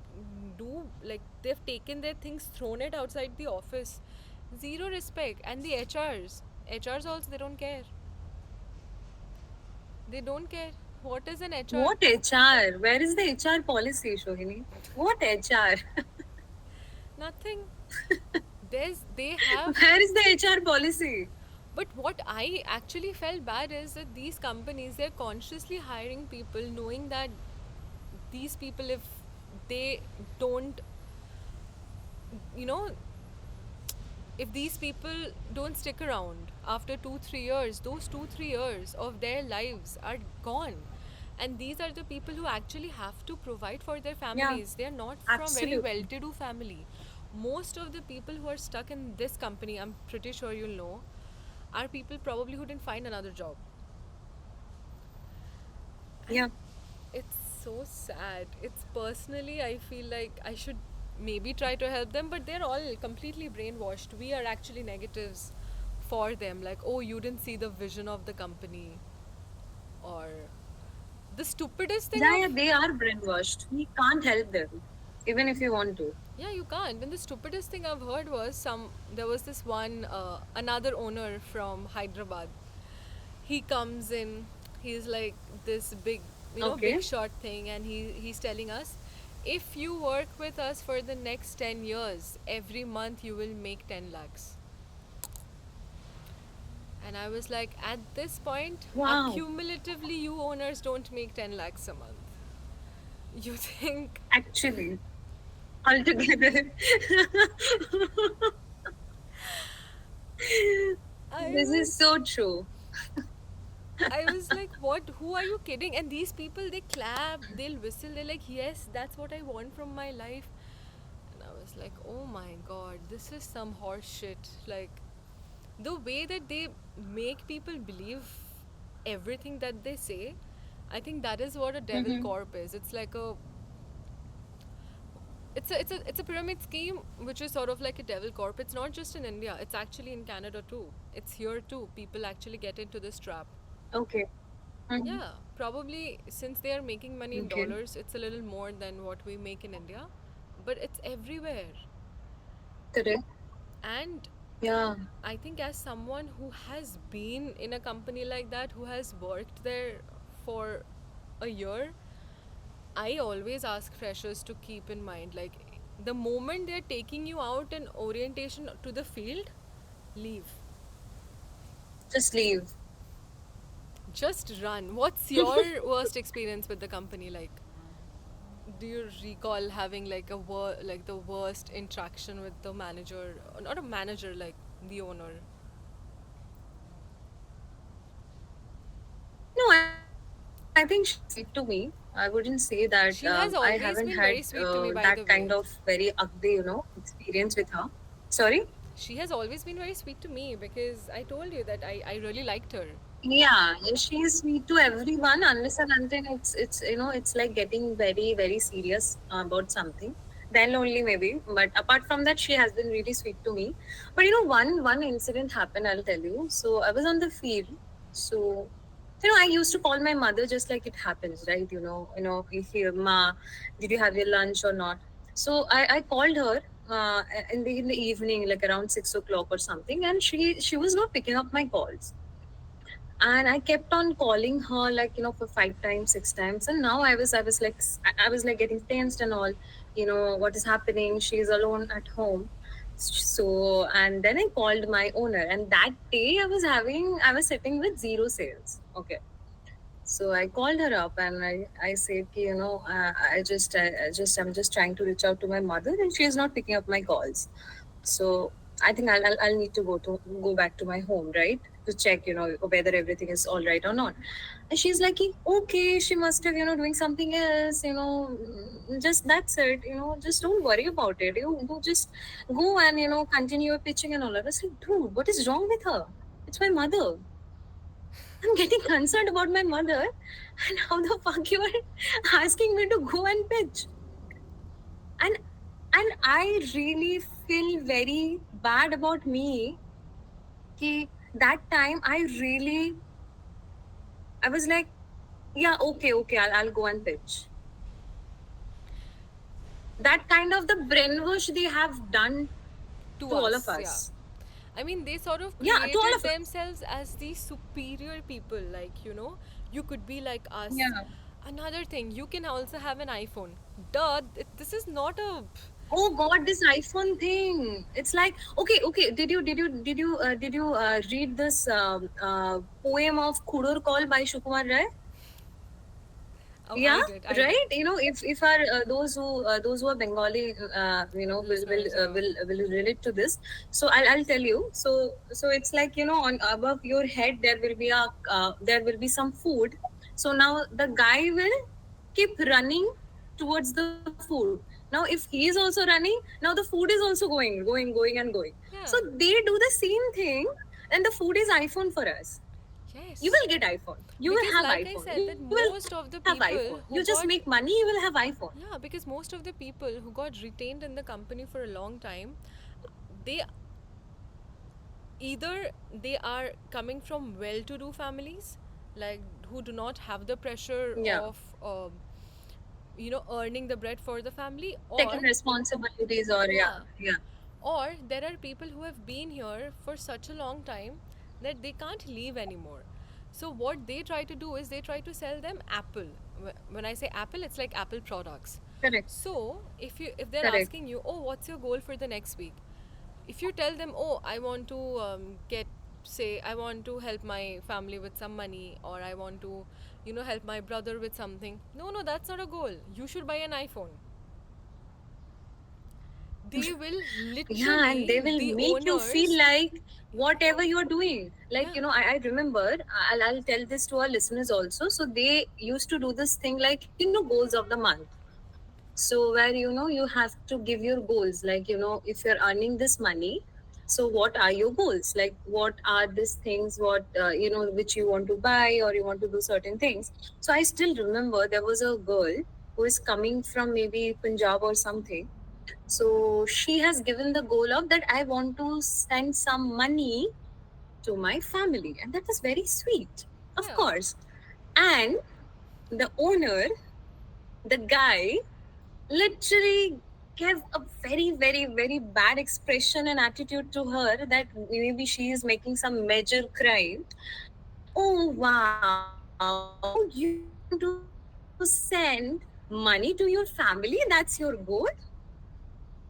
they've taken their things, thrown it outside the office. Zero respect. And the HRs also, they don't care. They don't care. What is an HR? What HR? Where is the HR policy, Shohini? What HR? Nothing. They have. Where is the HR policy? But what I actually felt bad is that these companies, they're consciously hiring people knowing that these people, if they don't, you know, if these people don't stick around after 2 3 years, those 2 3 years of their lives are gone. And these are the people who actually have to provide for their Yeah, families. They're not from very well absolutely. to do family. Most of the people who are stuck in this company, I'm pretty sure you'll know, are people probably who didn't find another job. And Yeah. it's so sad. It's personally, I feel like I should maybe try to help them, but they're all completely brainwashed. We are actually negatives for them. Like, oh, you didn't see the vision of the company. Or the stupidest thing Yeah, I've. yeah, they are brainwashed. We can't help them, even if you want to. Yeah, you can't. And the stupidest thing I've heard was there was this one, another owner from Hyderabad. He comes in, he's like this big, big Okay. shot thing, and he's telling us, if you work with us for the next 10 years, every month you will make 10 lakhs. And I was like, at this point, Wow. accumulatively, you owners don't make 10 lakhs a month. You think. Actually, altogether. I This is was so true. I was like, what? Who are you kidding? And these people, they clap, they'll whistle, they're like, yes, that's what I want from my life. And I was like, oh my god, this is some horse shit. Like, the way that they make people believe everything that they say, I think that is what a devil Mm-hmm. corp is. It's like it's a pyramid scheme which is sort of like a devil corp. It's not just in India, it's actually in Canada too. It's here too. People actually get into this trap. Okay. Mm-hmm. Yeah, probably since they are making money in Okay. dollars, it's a little more than what we make in India, but it's everywhere. Correct. And Yeah. I think, as someone who has been in a company like that, who has worked there for a year, I always ask freshers to keep in mind, like, the moment they're taking you out in orientation to the field, leave. Just leave. Just run. What's your worst experience with the company like? Do you recall having like like the worst interaction with the manager, or not a manager, like the owner? No, I think she's very sweet to me. I wouldn't say that She I has haven't always had been very sweet to me, that by the kind of way. very ugly, experience with her. Sorry? She has always been very sweet to me because I told you that I really liked her. Yeah, she is sweet to everyone unless and until it's like getting very, very serious about something. Then only maybe. But apart from that, she has been really sweet to me. But one incident happened, I'll tell you. So I was on the field. So I used to call my mother just like it happens, right? If you ma, did you have your lunch or not? So I called her in the evening, like around 6 o'clock or something, and she was not picking up my calls, and I kept on calling her like for 5 times, 6 times, and now I was like getting tensed and all. What is happening? She's alone at home. So, and then I called my owner, and that day I was sitting with zero sales. Okay. So I called her up and I said, I'm just trying to reach out to my mother and she is not picking up my calls. So I think I'll need to go back to my home, right, to check whether everything is all right or not. And she's like, okay, she must have doing something else, just that's it, just don't worry about it. You just go and continue your pitching and all. I was like, dude, what is wrong with her? It's my mother. I'm getting concerned about my mother, and how the fuck you are asking me to go and pitch? And I really feel very bad about me. Ki that time I was like, yeah, okay, I'll go and pitch. That kind of the brainwash they have done To to all of us, yeah. us. I mean, they sort of Yeah, to all created of us. themselves as the superior people. Like, you could be like us. Yeah. Another thing, you can also have an iPhone. Duh, this is not a. Oh God, this iPhone thing. It's like, okay. Did you read this poem of Khudur Call by Shukumar Rai? Oh, Yeah, I did, I did. right. If our those who are Bengali, Listeners, yeah. will relate to this. So I'll tell you. So it's like on above your head there will be some food. So now the guy will keep running towards the food. Now if he is also running, now the food is also going and going. So Yeah. they do the same thing, and the food is iPhone for us. You will Yes. get iPhone. You will have Because, like iPhone. I You said, will that have most iPhone. of the You just people make who money, got. you will have iPhone. Yeah, because most of the people who got retained in the company for a long time, they either they are coming from well-to-do families, like who do not have the pressure Yeah. of earning the bread for the family, Taking or responsibilities or yeah, yeah, yeah. or there are people who have been here for such a long time that they can't leave anymore. So what they try to do is they try to sell them Apple. When I say Apple, it's like Apple products. Correct. So if they're Correct. asking you, oh, what's your goal for the next week? If you tell them, oh, I want to get, say, I want to help my family with some money, or I want to help my brother with something. No, that's not a goal. You should buy an iPhone. They will Yeah, and they literally, will the make you feel owners. like whatever you're doing. Like, Yeah. I remember, I'll tell this to our listeners also. So they used to do this thing like, goals of the month. So where you have to give your goals, like if you're earning this money, so what are your goals, like what are these things, what which you want to buy or you want to do certain things. So I still remember there was a girl who is coming from maybe Punjab or something. So she has given the goal of that I want to send some money to my family, and that was very sweet, of Yeah. course. And the owner, the guy, literally gave a very, very, very bad expression and attitude to her that maybe she is making some major crime. Oh wow, you want to send money to your family? That's your goal?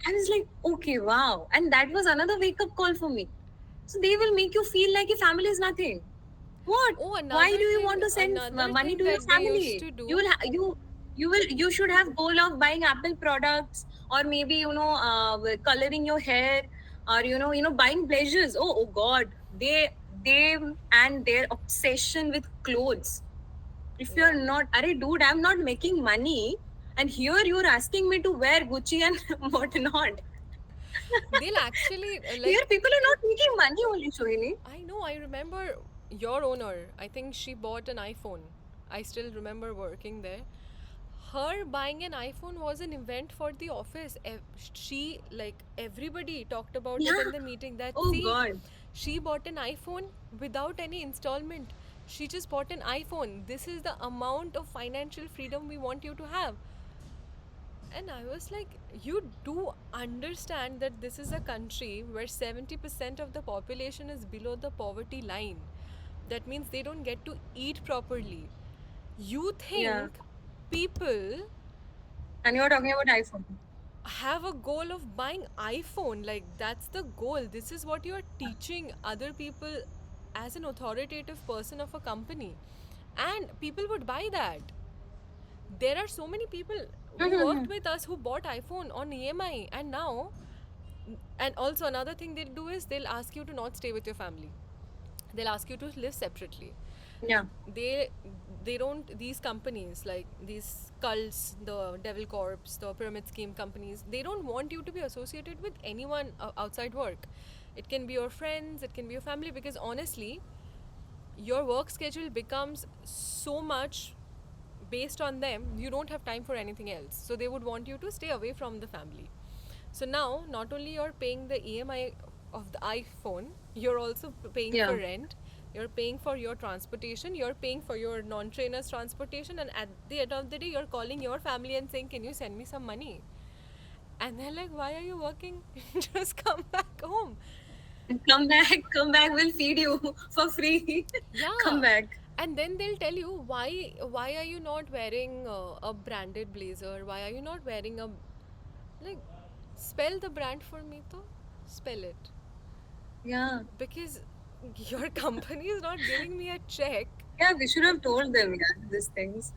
I was like, okay, wow. And that was another wake up call for me. So they will make you feel like your family is nothing. What? Oh, Why do another you thing, want to send another money thing to your that they used family? to You do. will you should have goal of buying Apple products, or maybe coloring your hair, or buying pleasures. Oh God, they and their obsession with clothes. If you're Yeah. not, Arey dude, I'm not making money, and here you're asking me to wear Gucci and whatnot. They'll actually, Here like, people are not making money only, Sohini. I know, I remember your owner. I think she bought an iPhone. I still remember working there. Her buying an iPhone was an event for the office. She, like, everybody talked about it Yeah. in the meeting that, Oh see, God. she bought an iPhone without any installment. She just bought an iPhone. This is the amount of financial freedom we want you to have. And I was like, you do understand that this is a country where 70% of the population is below the poverty line. That means they don't get to eat properly. You Yeah. think people And you're talking about iPhone. have a goal of buying iPhone, like that's the goal. This is what you are teaching other people as an authoritative person of a company. And people would buy that. There are so many people who worked with us who bought iPhone on EMI, and now, and also another thing they'll do is they'll ask you to not stay with your family. They'll ask you to live separately. Yeah. they they don't, these companies like these cults, the devil corps, the pyramid scheme companies, they don't want you to be associated with anyone outside work. It can be your friends, it can be your family, because honestly your work schedule becomes so much based on them, you don't have time for anything else. So they would want you to stay away from the family. So now, not only you're paying the EMI of the iPhone, you're also paying for Yeah. rent, you're paying for your transportation, you're paying for your non-trainer's transportation, and at the end of the day, you're calling your family and saying, "Can you send me some money?" And they're like, "Why are you working? Just come back home." Come back. Come back. We'll feed you for free. Come Yeah. back. And then they'll tell you, why are you not wearing a branded blazer? Why are you not wearing a, like, spell the brand for me to spell it, Yeah. because your company is not giving me a check. Yeah. We should have told them, yeah, these things.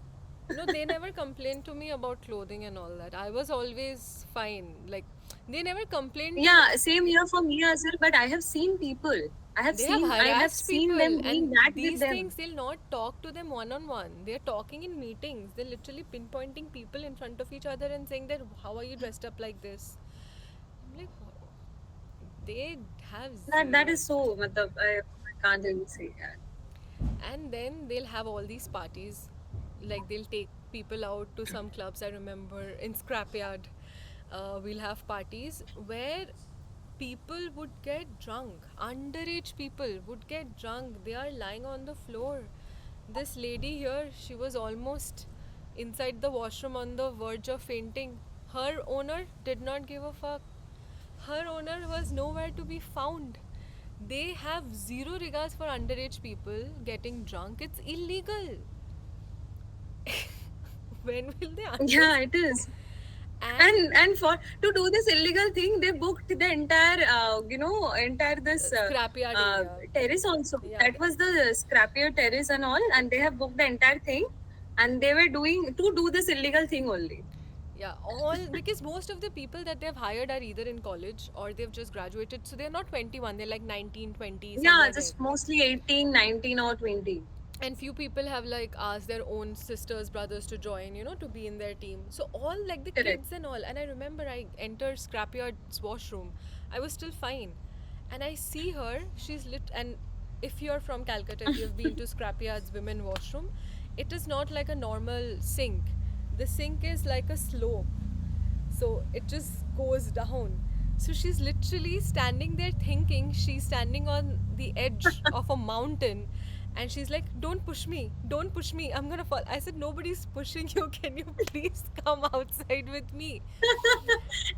No, they never complained to me about clothing and all that. I was always fine. Like, they never complained to me. Yeah. Same here for me as well. But I have seen people. They have I have harassed seen people, them doing and that with these them. things they'll not talk to them one on one. They're talking in meetings. They're literally pinpointing people in front of each other and saying that, how are you dressed up like this? I'm like, they have That zero. is so. I can't really say that. And then they'll have all these parties, like they'll take people out to some clubs. I remember in Scrapyard, we'll have parties where people would get drunk, underage people would get drunk, they are lying on the floor. This lady here, she was almost inside the washroom on the verge of fainting. Her owner did not give a fuck. Her owner was nowhere to be found. They have zero regards for underage people getting drunk. It's illegal. When will they Yeah, understand? it is. And And for to do this illegal thing, they booked the entire entire this scrapyard uh, area. terrace also. Yeah, That was the scrappier terrace and all, and they have booked the entire thing, and they were doing to do this illegal thing only. yeah. All because most of the people that they've hired are either in college or they've just graduated. So they're not 21, they're like 19, 20, Yeah, somewhere there. just mostly 18, 19, or 20. And few people have like asked their own sisters, brothers to join, to be in their team. So all like the Correct. kids and all. And I remember I entered Scrapyard's washroom. I was still fine, and I see her. She's lit. And if you're from Calcutta, if you've been to Scrapyard's women washroom, it is not like a normal sink. The sink is like a slope, so it just goes down. So she's literally standing there thinking she's standing on the edge of a mountain, and she's like, don't push me, I'm gonna fall. I said, nobody's pushing you, can you please come outside with me?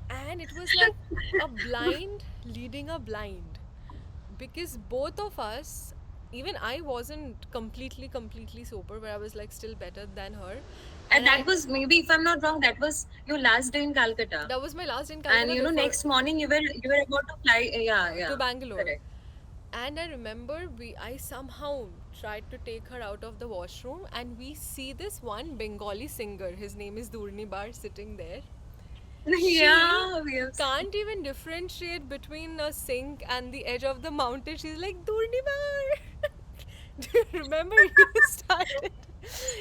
And it was like a blind leading a blind, because both of us, even I wasn't completely sober, but I was like still better than her. And And that I, was maybe, if I'm not wrong, that was your last day in Calcutta. that was my last in And Calcutta before next morning you were about to fly. Yeah, to yeah, Bangalore. correct. And I remember I somehow tried to take her out of the washroom, and we see this one Bengali singer. His name is Durni Bar, sitting there. She Yeah, we have can't even differentiate between a sink and the edge of the mountain. She's like, Durni Bar. Do you remember you started?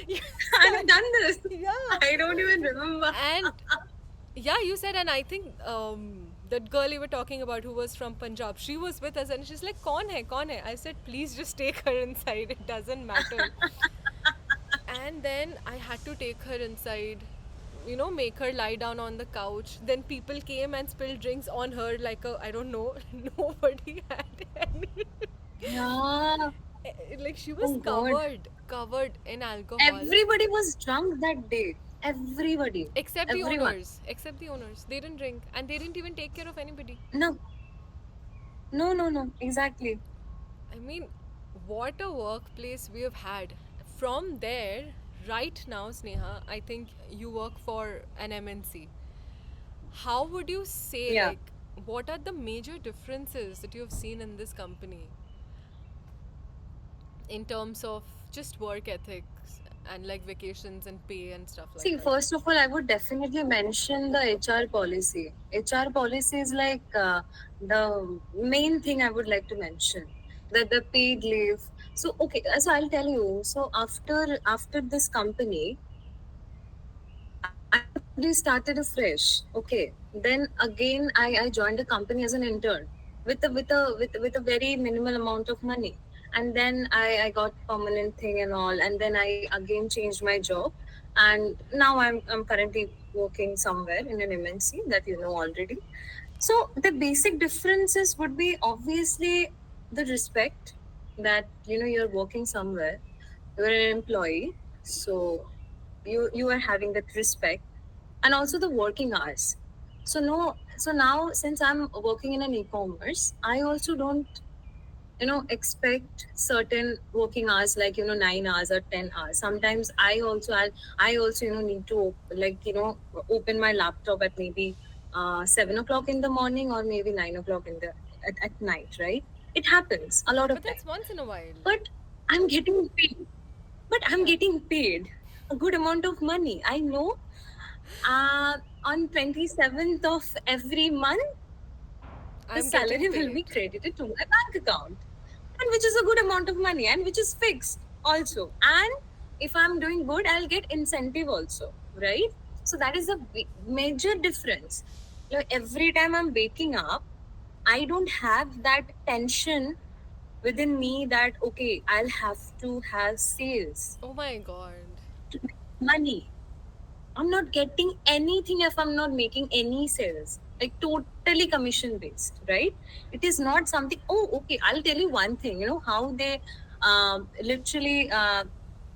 You I've started. done this. Yeah. I don't even remember. And yeah, you said, and I think that girl you were talking about who was from Punjab, she was with us, and she's like, "Kaun hai? Kaun hai?" I said, "Please just take her inside. It doesn't matter." And then I had to take her inside, make her lie down on the couch. Then people came and spilled drinks on her like a, I don't know, nobody had any. Yeah. Like she was Oh God. covered in alcohol. Everybody was drunk that day. Everybody. Except the Everyone. owners. Except the owners. They didn't drink and they didn't even take care of anybody. No. No, no, no. Exactly. I mean, what a workplace we have had. From there, right now, Sneha, I think you work for an MNC. How would you say, Yeah. like, what are the major differences that you have seen in this company in terms of just work ethics and like vacations and pay and stuff like See, that? first of all, I would definitely mention the HR policy. HR policy is like the main thing I would like to mention. The paid leave. So okay, so I'll tell you. So after this company, I actually started afresh. Okay, then again I joined a company as an intern with a very minimal amount of money, and then I got permanent thing and all, and then I again changed my job, and now I'm currently working somewhere in an MNC that you know already. So the basic differences would be obviously the respect that you know you're working somewhere, you're an employee, so you are having that respect, and also the working hours. So no, so now since I'm working in an e-commerce, I also don't expect certain working hours like 9 hours or 10 hours. Sometimes I also need to open my laptop at maybe 7 o'clock in the morning or maybe 9 o'clock at night, right? It happens a lot But of that's time, once in a while. but I'm getting paid. But I'm Yeah. getting paid a good amount of money. I know on 27th of every month, the I'm getting salary will paid. be credited to my bank account, and which is a good amount of money and which is fixed also. And if I'm doing good, I'll get incentive also, right? So that is a major difference. Every time I'm waking up, I don't have that tension within me that okay, I'll have to have sales Oh my god. to make money. I'm not getting anything if I'm not making any sales. Like totally commission based, right? It is not something. Oh, okay. I'll tell you one thing. You know how they literally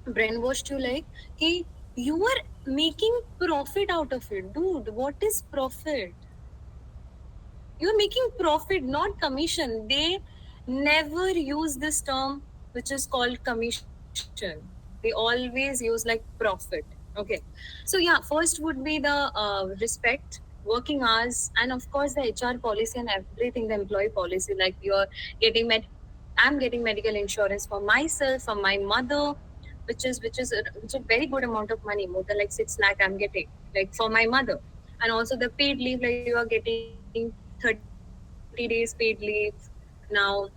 brainwashed you, like, hey, you are making profit out of it, dude. What is profit? You're making profit, not commission. They never use this term, which is called commission. They always use like profit. Okay. So yeah, first would be the respect, working hours, and of course the HR policy and everything, the employee policy. Like you're getting I'm getting medical insurance for myself, for my mother, which is a very good amount of money, more than like 6 lakh I'm getting, like for my mother. And also the paid leave, like you are getting 30 days paid leave now.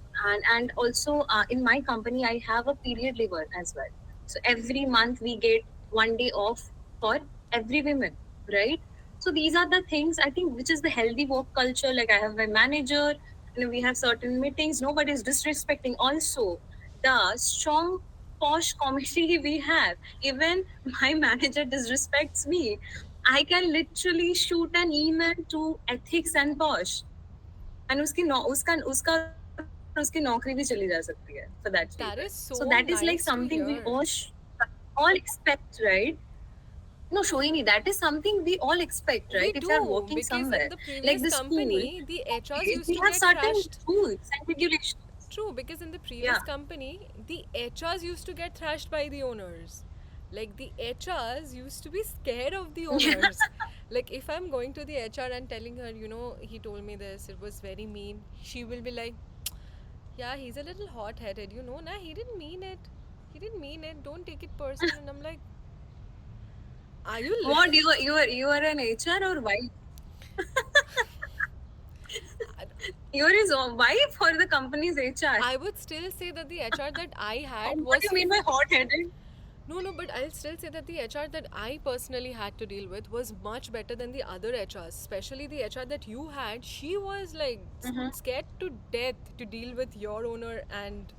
And also in my company I have a period leave as well. So every month we get 1 day off for every women, right? So these are the things I think which is the healthy work culture. Like I have my manager, we have certain meetings, nobody is disrespecting. Also the strong posh comedy we have, even my manager disrespects me. I can literally shoot an email to ethics and posh, and उसका और उसकी नौकरी भी चली जा सकती है for that reason. So That that is is like so something we nice to hear. all expect, right? No, Shohini, that is something we all expect, right? We If you are do, working because somewhere in the like previous the school, company, the HRs okay, used we to have get certain thrashed. rules and regulations. True, because in the Yeah. previous company, the HRs used to get thrashed by the owners. Like the HRs used to be scared of the owners. Like if I'm going to the HR and telling her, he told me this, it was very mean, she will be like, yeah, he's a little hot headed, nah, he didn't mean it. he didn't mean it, don't take it personal. And I'm like, are you What you are an HR or wife? You are his wife for the company's HR. I would still say that the HR that I had What do was you mean by hot-headed? no, but I'll still say that the HR that I personally had to deal with was much better than the other HRs. Especially the HR that you had, she was like scared to death to deal with your owner and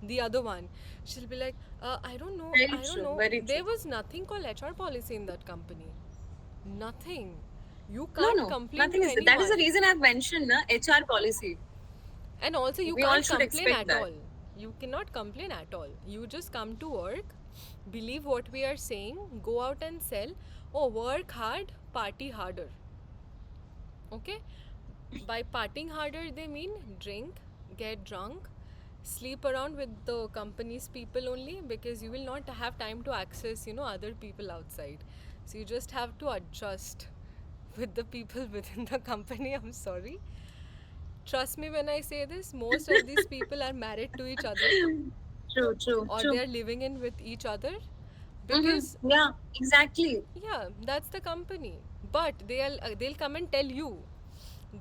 the other one. She'll be like, Very I don't true. know. Very true. There was nothing called HR policy in that company. Nothing. You No, can't no, complain nothing to is. That is the anyone. reason I've mentioned na HR policy. And also, you We all can't should complain expect at that. all. You cannot complain at all. You just come to work, believe what we are saying, go out and sell. Oh, work hard, party harder. Okay? By partying harder, they mean drink, get drunk, sleep around with the company's people only because you will not have time to access, other people outside. So you just have to adjust with the people within the company. I'm sorry. Trust me when I say this, most of these people are married to each other True, true, or they true. are living in with each other because Yeah, exactly. yeah, that's the company. But they'll come and tell you.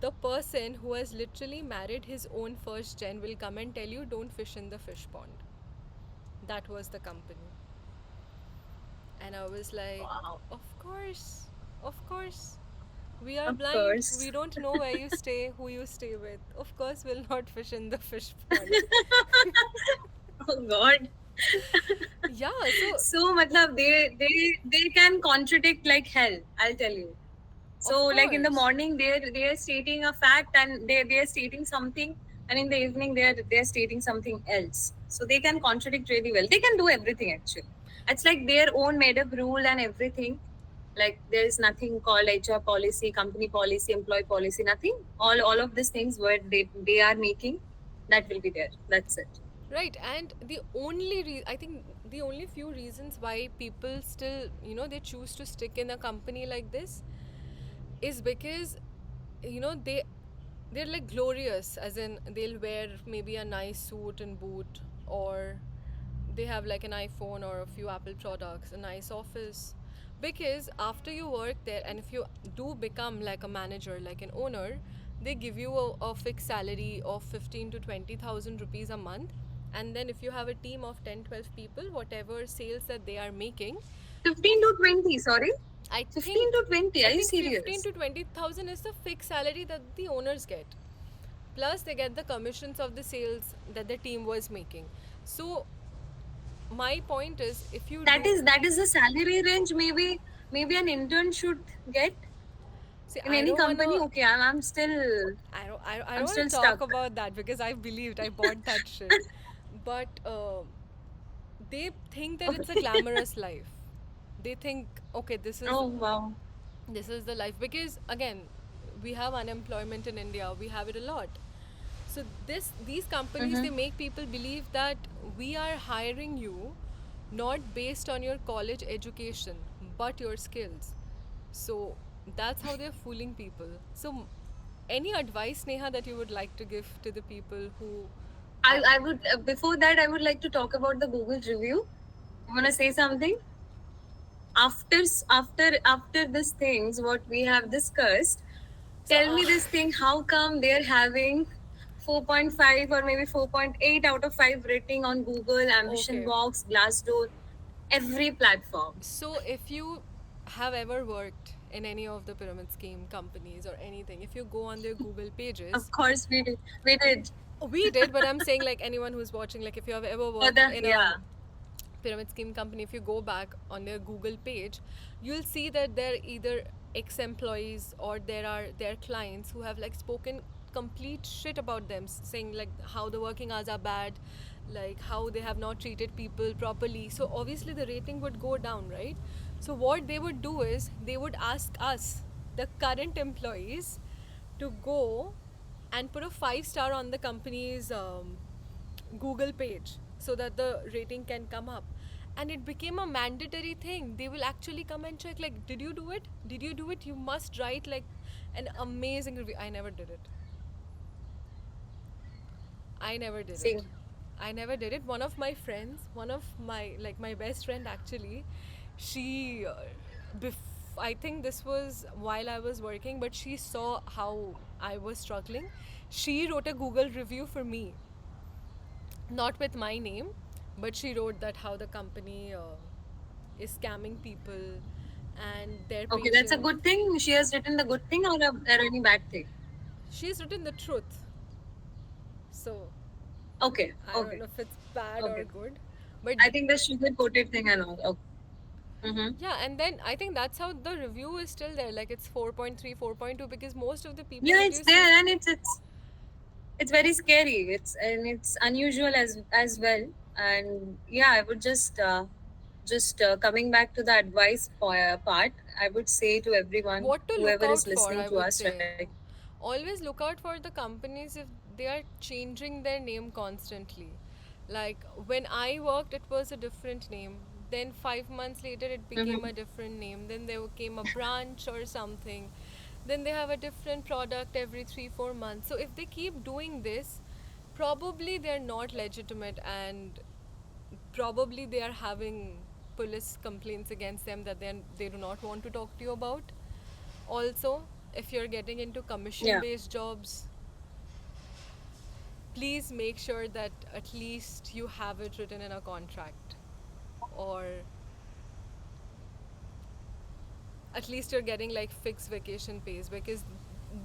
The person who has literally married his own first gen will come and tell you don't fish in the fish pond. That was the company. And I was like, Wow. of course, of course. We are Of blind. course. We don't know where you stay, who you stay with. Of course, we'll not fish in the fish pond. Oh God. Yeah, so So, matlab, they can contradict like hell. I'll tell you. So, of like in the course. morning, they're stating a fact and they're stating something, and in the evening they're stating something else. So they can contradict really well. They can do everything actually. It's like their own made up rule and everything. Like there's nothing called HR policy, company policy, employee policy, nothing. All of these things where they are making, that will be there. That's it. Right, and I think the only few reasons why people still, they choose to stick in a company like this is because, they're like glorious, as in they'll wear maybe a nice suit and boot, or they have like an iPhone or a few Apple products, a nice office. Because after you work there, and if you do become like a manager, like an owner, they give you a fixed salary of 15 to 20,000 rupees a month. And then if you have a team of 10, 12 people, whatever sales that they are making, 15 to 20. Sorry, I 15 think to 20. Are I you think 15 serious? to 20,000 is the fixed salary that the owners get. Plus they get the commissions of the sales that the team was making. So my point is, if you That do is that is the salary range. Maybe an intern should get see, in any company. Okay, I I'm don't want still to talk stuck. about that because I believed I bought that shit. But they think that it's a Okay. glamorous life. They think, okay, Oh wow. this is the life, because again, we have unemployment in India. We have it a lot. So these companies, they Mm-hmm. make people believe that we are hiring you not based on your college education but your skills. So that's how they're fooling people. So any advice, Neha, that you would like to give to the people who are I would before that I would like to talk about the Google review. You wanna say something? After these things what we have discussed, so tell me this thing, how come they're having 4.5 or maybe 4.8 out of 5 rating on Google, Ambition okay. Box, Glassdoor, every platform? So, if you have ever worked in any of the pyramid scheme companies or anything, if you go on their Google Of pages, course we did. we did, but I'm saying like anyone who's watching, like if you have ever For worked the in a yeah. pyramid scheme company, if you go back on their Google page, you'll see that they're either ex-employees or there are their clients who have like spoken complete shit about them, saying like how the working hours are bad, like how they have not treated people properly. So obviously the rating would go down, right? So what they would do is they would ask us, the current employees, to go and put a 5 star on the company's Google page so that the rating can come up. And it became a mandatory thing. They will actually come and check, like, did you do it? Did you do it? You must write like an amazing review. I never did it. I never did See, it. I never did it. One of my friends, one of my like my best friend actually, she, I think this was while I was working, but she saw how I was struggling. She wrote a Google review for me, not with my name, but she wrote that how the company is scamming people and their Okay, that's a patients. good thing. She has written the good thing or any bad thing. She's written the truth, so Okay, I don't okay, know if it's bad or okay. good, but I think the sugar coated thing and all. Okay. Mm-hmm. yeah, and then I think that's how the review is still there. Like it's 4.3, 4.2, because most of the people Yeah, that it's you see, there and it's very scary. It's unusual as well. And yeah, I would just coming back to the advice part, I would say to everyone, what to look whoever is out for, listening I to would us say. right. Always look out for the companies if they are changing their name constantly. Like when I worked, it was a different name. Then 5 months later, it became Mm-hmm. a different name. Then there came a branch or something. Then they have a different product every 3, 4 months. So if they keep doing this, probably they're not legitimate, and probably they are having police complaints against them that they do not want to talk to you about. Also, if you're getting into commission Yeah. based jobs, please make sure that at least you have it written in a contract, or at least you're getting like fixed vacation pays, because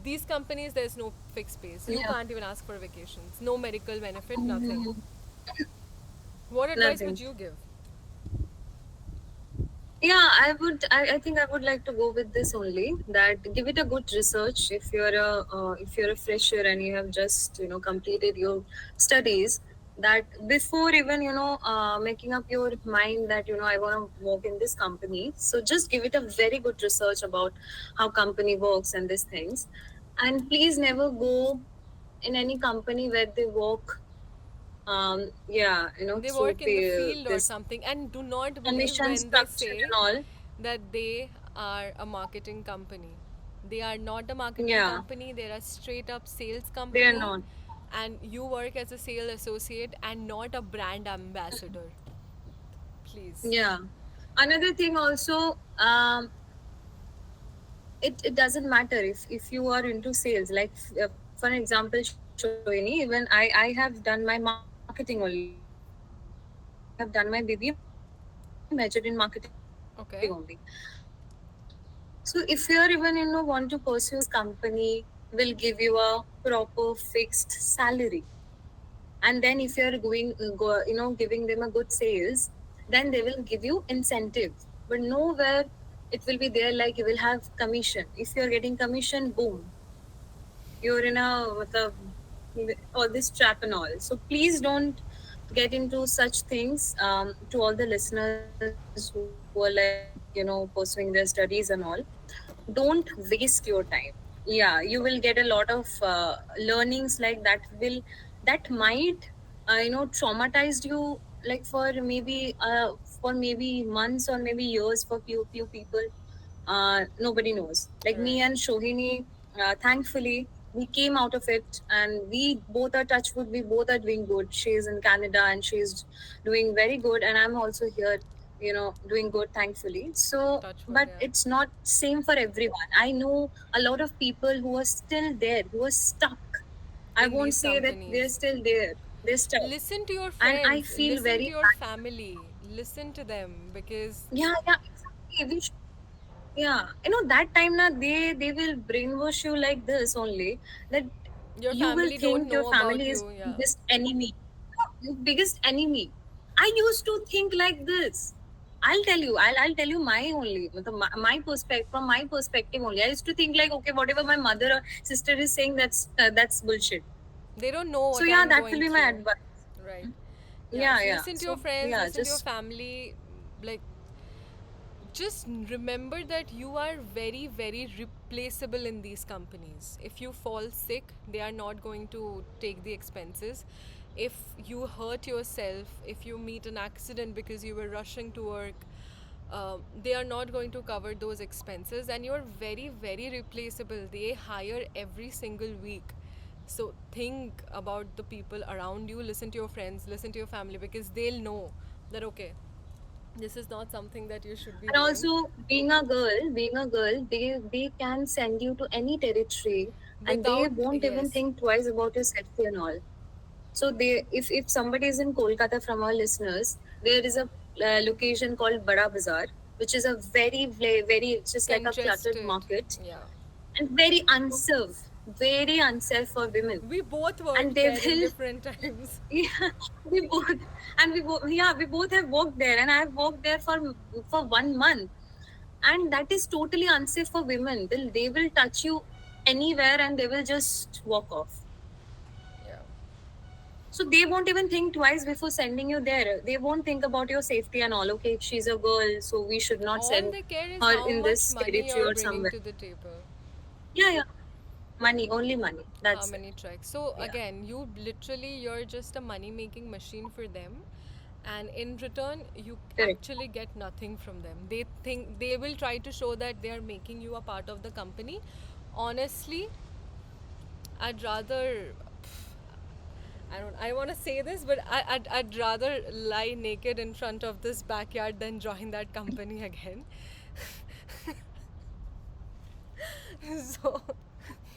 these companies there's no fixed pays. You Yeah. can't even ask for vacations, no medical benefit, nothing. Mhm. What advice would Nothing. you give? Yeah, I think I would like to go with this only. That give it a good research. If you're a fresher and you have just completed your studies, that before even making up your mind that I want to work in this company. So just give it a very good research about how company works and these things, and please never go in any company where they work. Yeah, They through work in the field or this something, and do not believe commission when they structure say and all. that they are a marketing company. They are not a marketing Yeah, company, they're a straight up sales they are company, not. and you work as a sales associate and not a brand ambassador. Please. Yeah. Another thing also, it doesn't matter if you are into sales. Like for an example, Shoini, even I have done my marketing only. I have done my BBA majored in marketing only. So if you are even want to Okay. pursue sales, so if you are even want to pursue sales, company will give you a proper fixed salary, and then if you're giving them a good sales, then they will give you incentive. But nowhere it will be there like you will have commission. If you're getting commission, boom, you're in all this trap and all. So please don't get into such things. To all the listeners who are like pursuing their studies and all, don't waste your time. Yeah, you will get a lot of learnings like that might traumatized you, like for maybe months or maybe years for few people. Nobody knows. Like me Right. and Shohini, thankfully we came out of it, and we both are touchwood. We both are doing good. She's in Canada and she's doing very good, and I'm also here, doing good, thankfully. So, Touch wood, but yeah. it's not same for everyone. I know a lot of people who are still there, who are stuck. I In won't these say that they're companies. still there. They're stuck, Listen to your and I friends, feel listen to very your bad. family, listen to them, because Yeah, yeah, exactly. Yeah, that time na they will brainwash you like this only, that your you will family don't think your know about family is you. your Yeah. biggest enemy. Your biggest enemy. I used to think like this. I'll tell you my only my perspective, from my perspective only. I used to think like, okay, whatever my mother or sister is saying, that's bullshit. They don't know So what yeah, I'm that will going be my through. advice. Right. Yeah. Yeah, So yeah. listen to your So friends, yeah, listen to your just family. Like, just remember that you are very, very replaceable in these companies. If you fall sick, they are not going to take the expenses. If you hurt yourself, if you meet an accident because you were rushing to work, they are not going to cover those expenses, and you're very, very replaceable. They hire every single week. So think about the people around you, listen to your friends, listen to your family, because they'll know that okay, this is not something that you should be And doing also, being a girl, they can send you to any territory, and they without, won't even yes, think twice about your safety and all. So they, if somebody is in Kolkata from our listeners, there is a location called Bada Bazaar, which is a very, it's just like a cluttered congested. market, Yeah. and very unsafe for women. We both And worked they there in will, different times. yeah, we both, we both have worked there, and I have worked there for 1 month, and that is totally unsafe for women. They will touch you anywhere, and they will just walk off. Yeah. So they won't even think twice before sending you there. They won't think about your safety and all. Okay, she's a girl, so we should not All send they care is her how in much this money territory you're or bringing somewhere. to the table. Yeah, yeah. Money, only money. How That's it. many tracks. So Yeah. again, you're just a money making machine for them, and in return you Correct. actually get nothing from them. They think they will try to show that they are making you a part of the company. Honestly, I'd rather, I want to say this, but I'd rather lie naked in front of this backyard than join that company again. So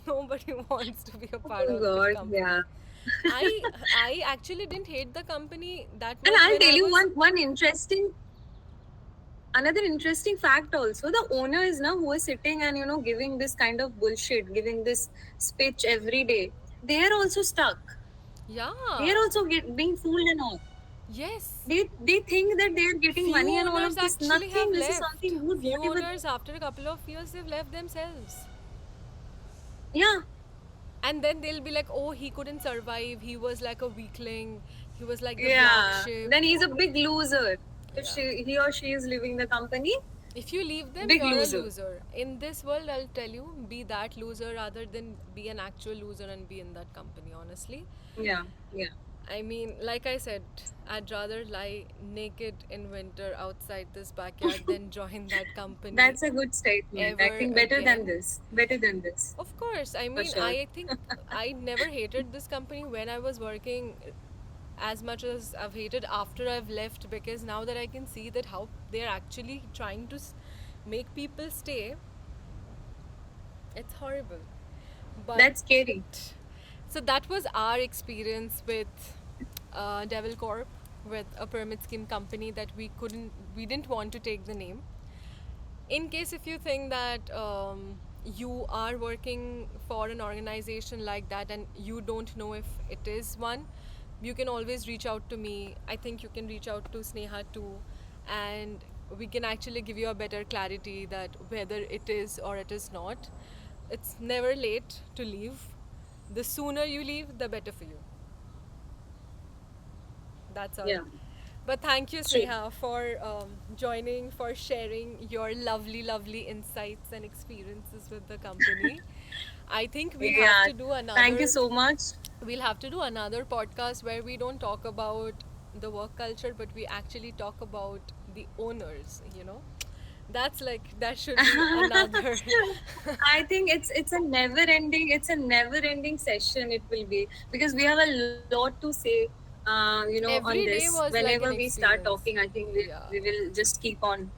nobody wants to be a part Oh of that God, company. yeah. I actually didn't hate the company that And much I'll when tell I you was. one interesting, another interesting fact also. The owner is now who is sitting and giving this kind of bullshit, giving this speech every day. They are also stuck. They are Yeah. also being fooled and all. Yes. They think that they are getting Few money and all owners of this. actually have Nothing. This is left. something good. Few Whatever. owners after a couple of years they've left themselves. Yeah, And then they'll be like, oh, he couldn't survive. He was like a weakling. He was like the black yeah. sheep. Then he's a big loser. If Yeah. he or she is leaving the company, If you leave them, big you're a loser. loser. In this world, I'll tell you, be that loser rather than be an actual loser and be in that company, honestly. Yeah, yeah. I mean, like I said, I'd rather lie naked in winter outside this backyard than join that company That's a good statement. I ever think better than again. this. Better than this, Of course, I for mean, sure. I think I never hated this company when I was working as much as I've hated after I've left, because now that I can see that how they're actually trying to make people stay, it's horrible. But That's scary. so that was our experience with Devil Corp, with a pyramid scheme company that we didn't want to take the name. In case if you think that you are working for an organization like that and you don't know if it is one, you can always reach out to me. I think you can reach out to Sneha too, and we can actually give you a better clarity that whether it is or it is not. It's never late to leave. The sooner you leave, the better for you. That's all. Yeah, But thank you, true. Sneha, for joining, for sharing your lovely, lovely insights and experiences with the company. I think we'll have Yeah. to do Thank you another. so much. We'll have to do another podcast where we don't talk about the work culture, but we actually talk about the owners. That's like that should be another. I think it's a never ending session. It will be because we have a lot to say. On Every this. day was like Whenever an we start experience. talking, I think Yeah. we will just keep on,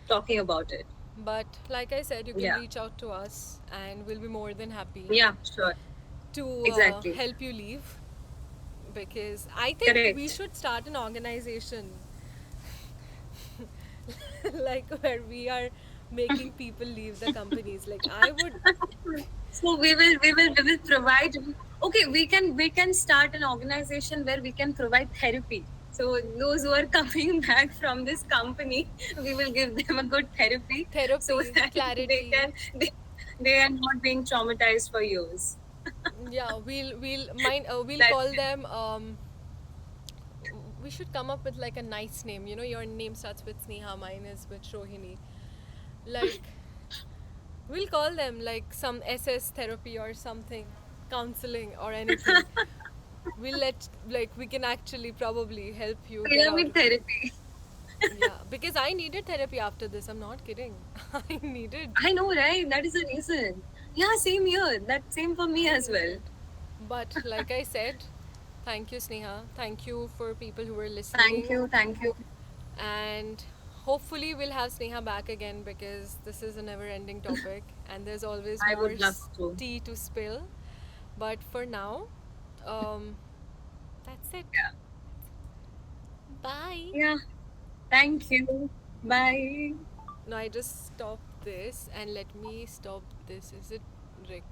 talking about it. But like I said, you can Yeah. reach out to us and we'll be more than happy Yeah. Sure. to Exactly. help you leave, because I think we Correct. should start an organization like where we are making people leave the companies. Like I would. So we will provide. Okay, we can start an organization where we can provide therapy. So those who are coming back from this company, we will give them a good therapy so Therapy, that clarity. they are not being traumatized for years. Yeah, we'll That's call it. them. We should come up with like a nice name. Your name starts with Sneha, mine is with Shohini. Like we'll call them like some SS therapy or something, counseling or anything. We'll let, like, we can actually probably help you get out Pyramid of it. therapy. Yeah, because I needed therapy after this. I'm not kidding. I needed. I know, right? That is the reason. Yeah, same here. That same for me I as well. needed. But like I said, thank you, Sneha. Thank you for people who are Thank listening. you. Thank you. And hopefully, we'll have Sneha back again because this is a never ending topic and there's always I more would love to. tea to spill. But for now, um, that's it. Yeah. Bye. Yeah. Thank you. Bye. Now I just stop this and let me stop this. Is it record?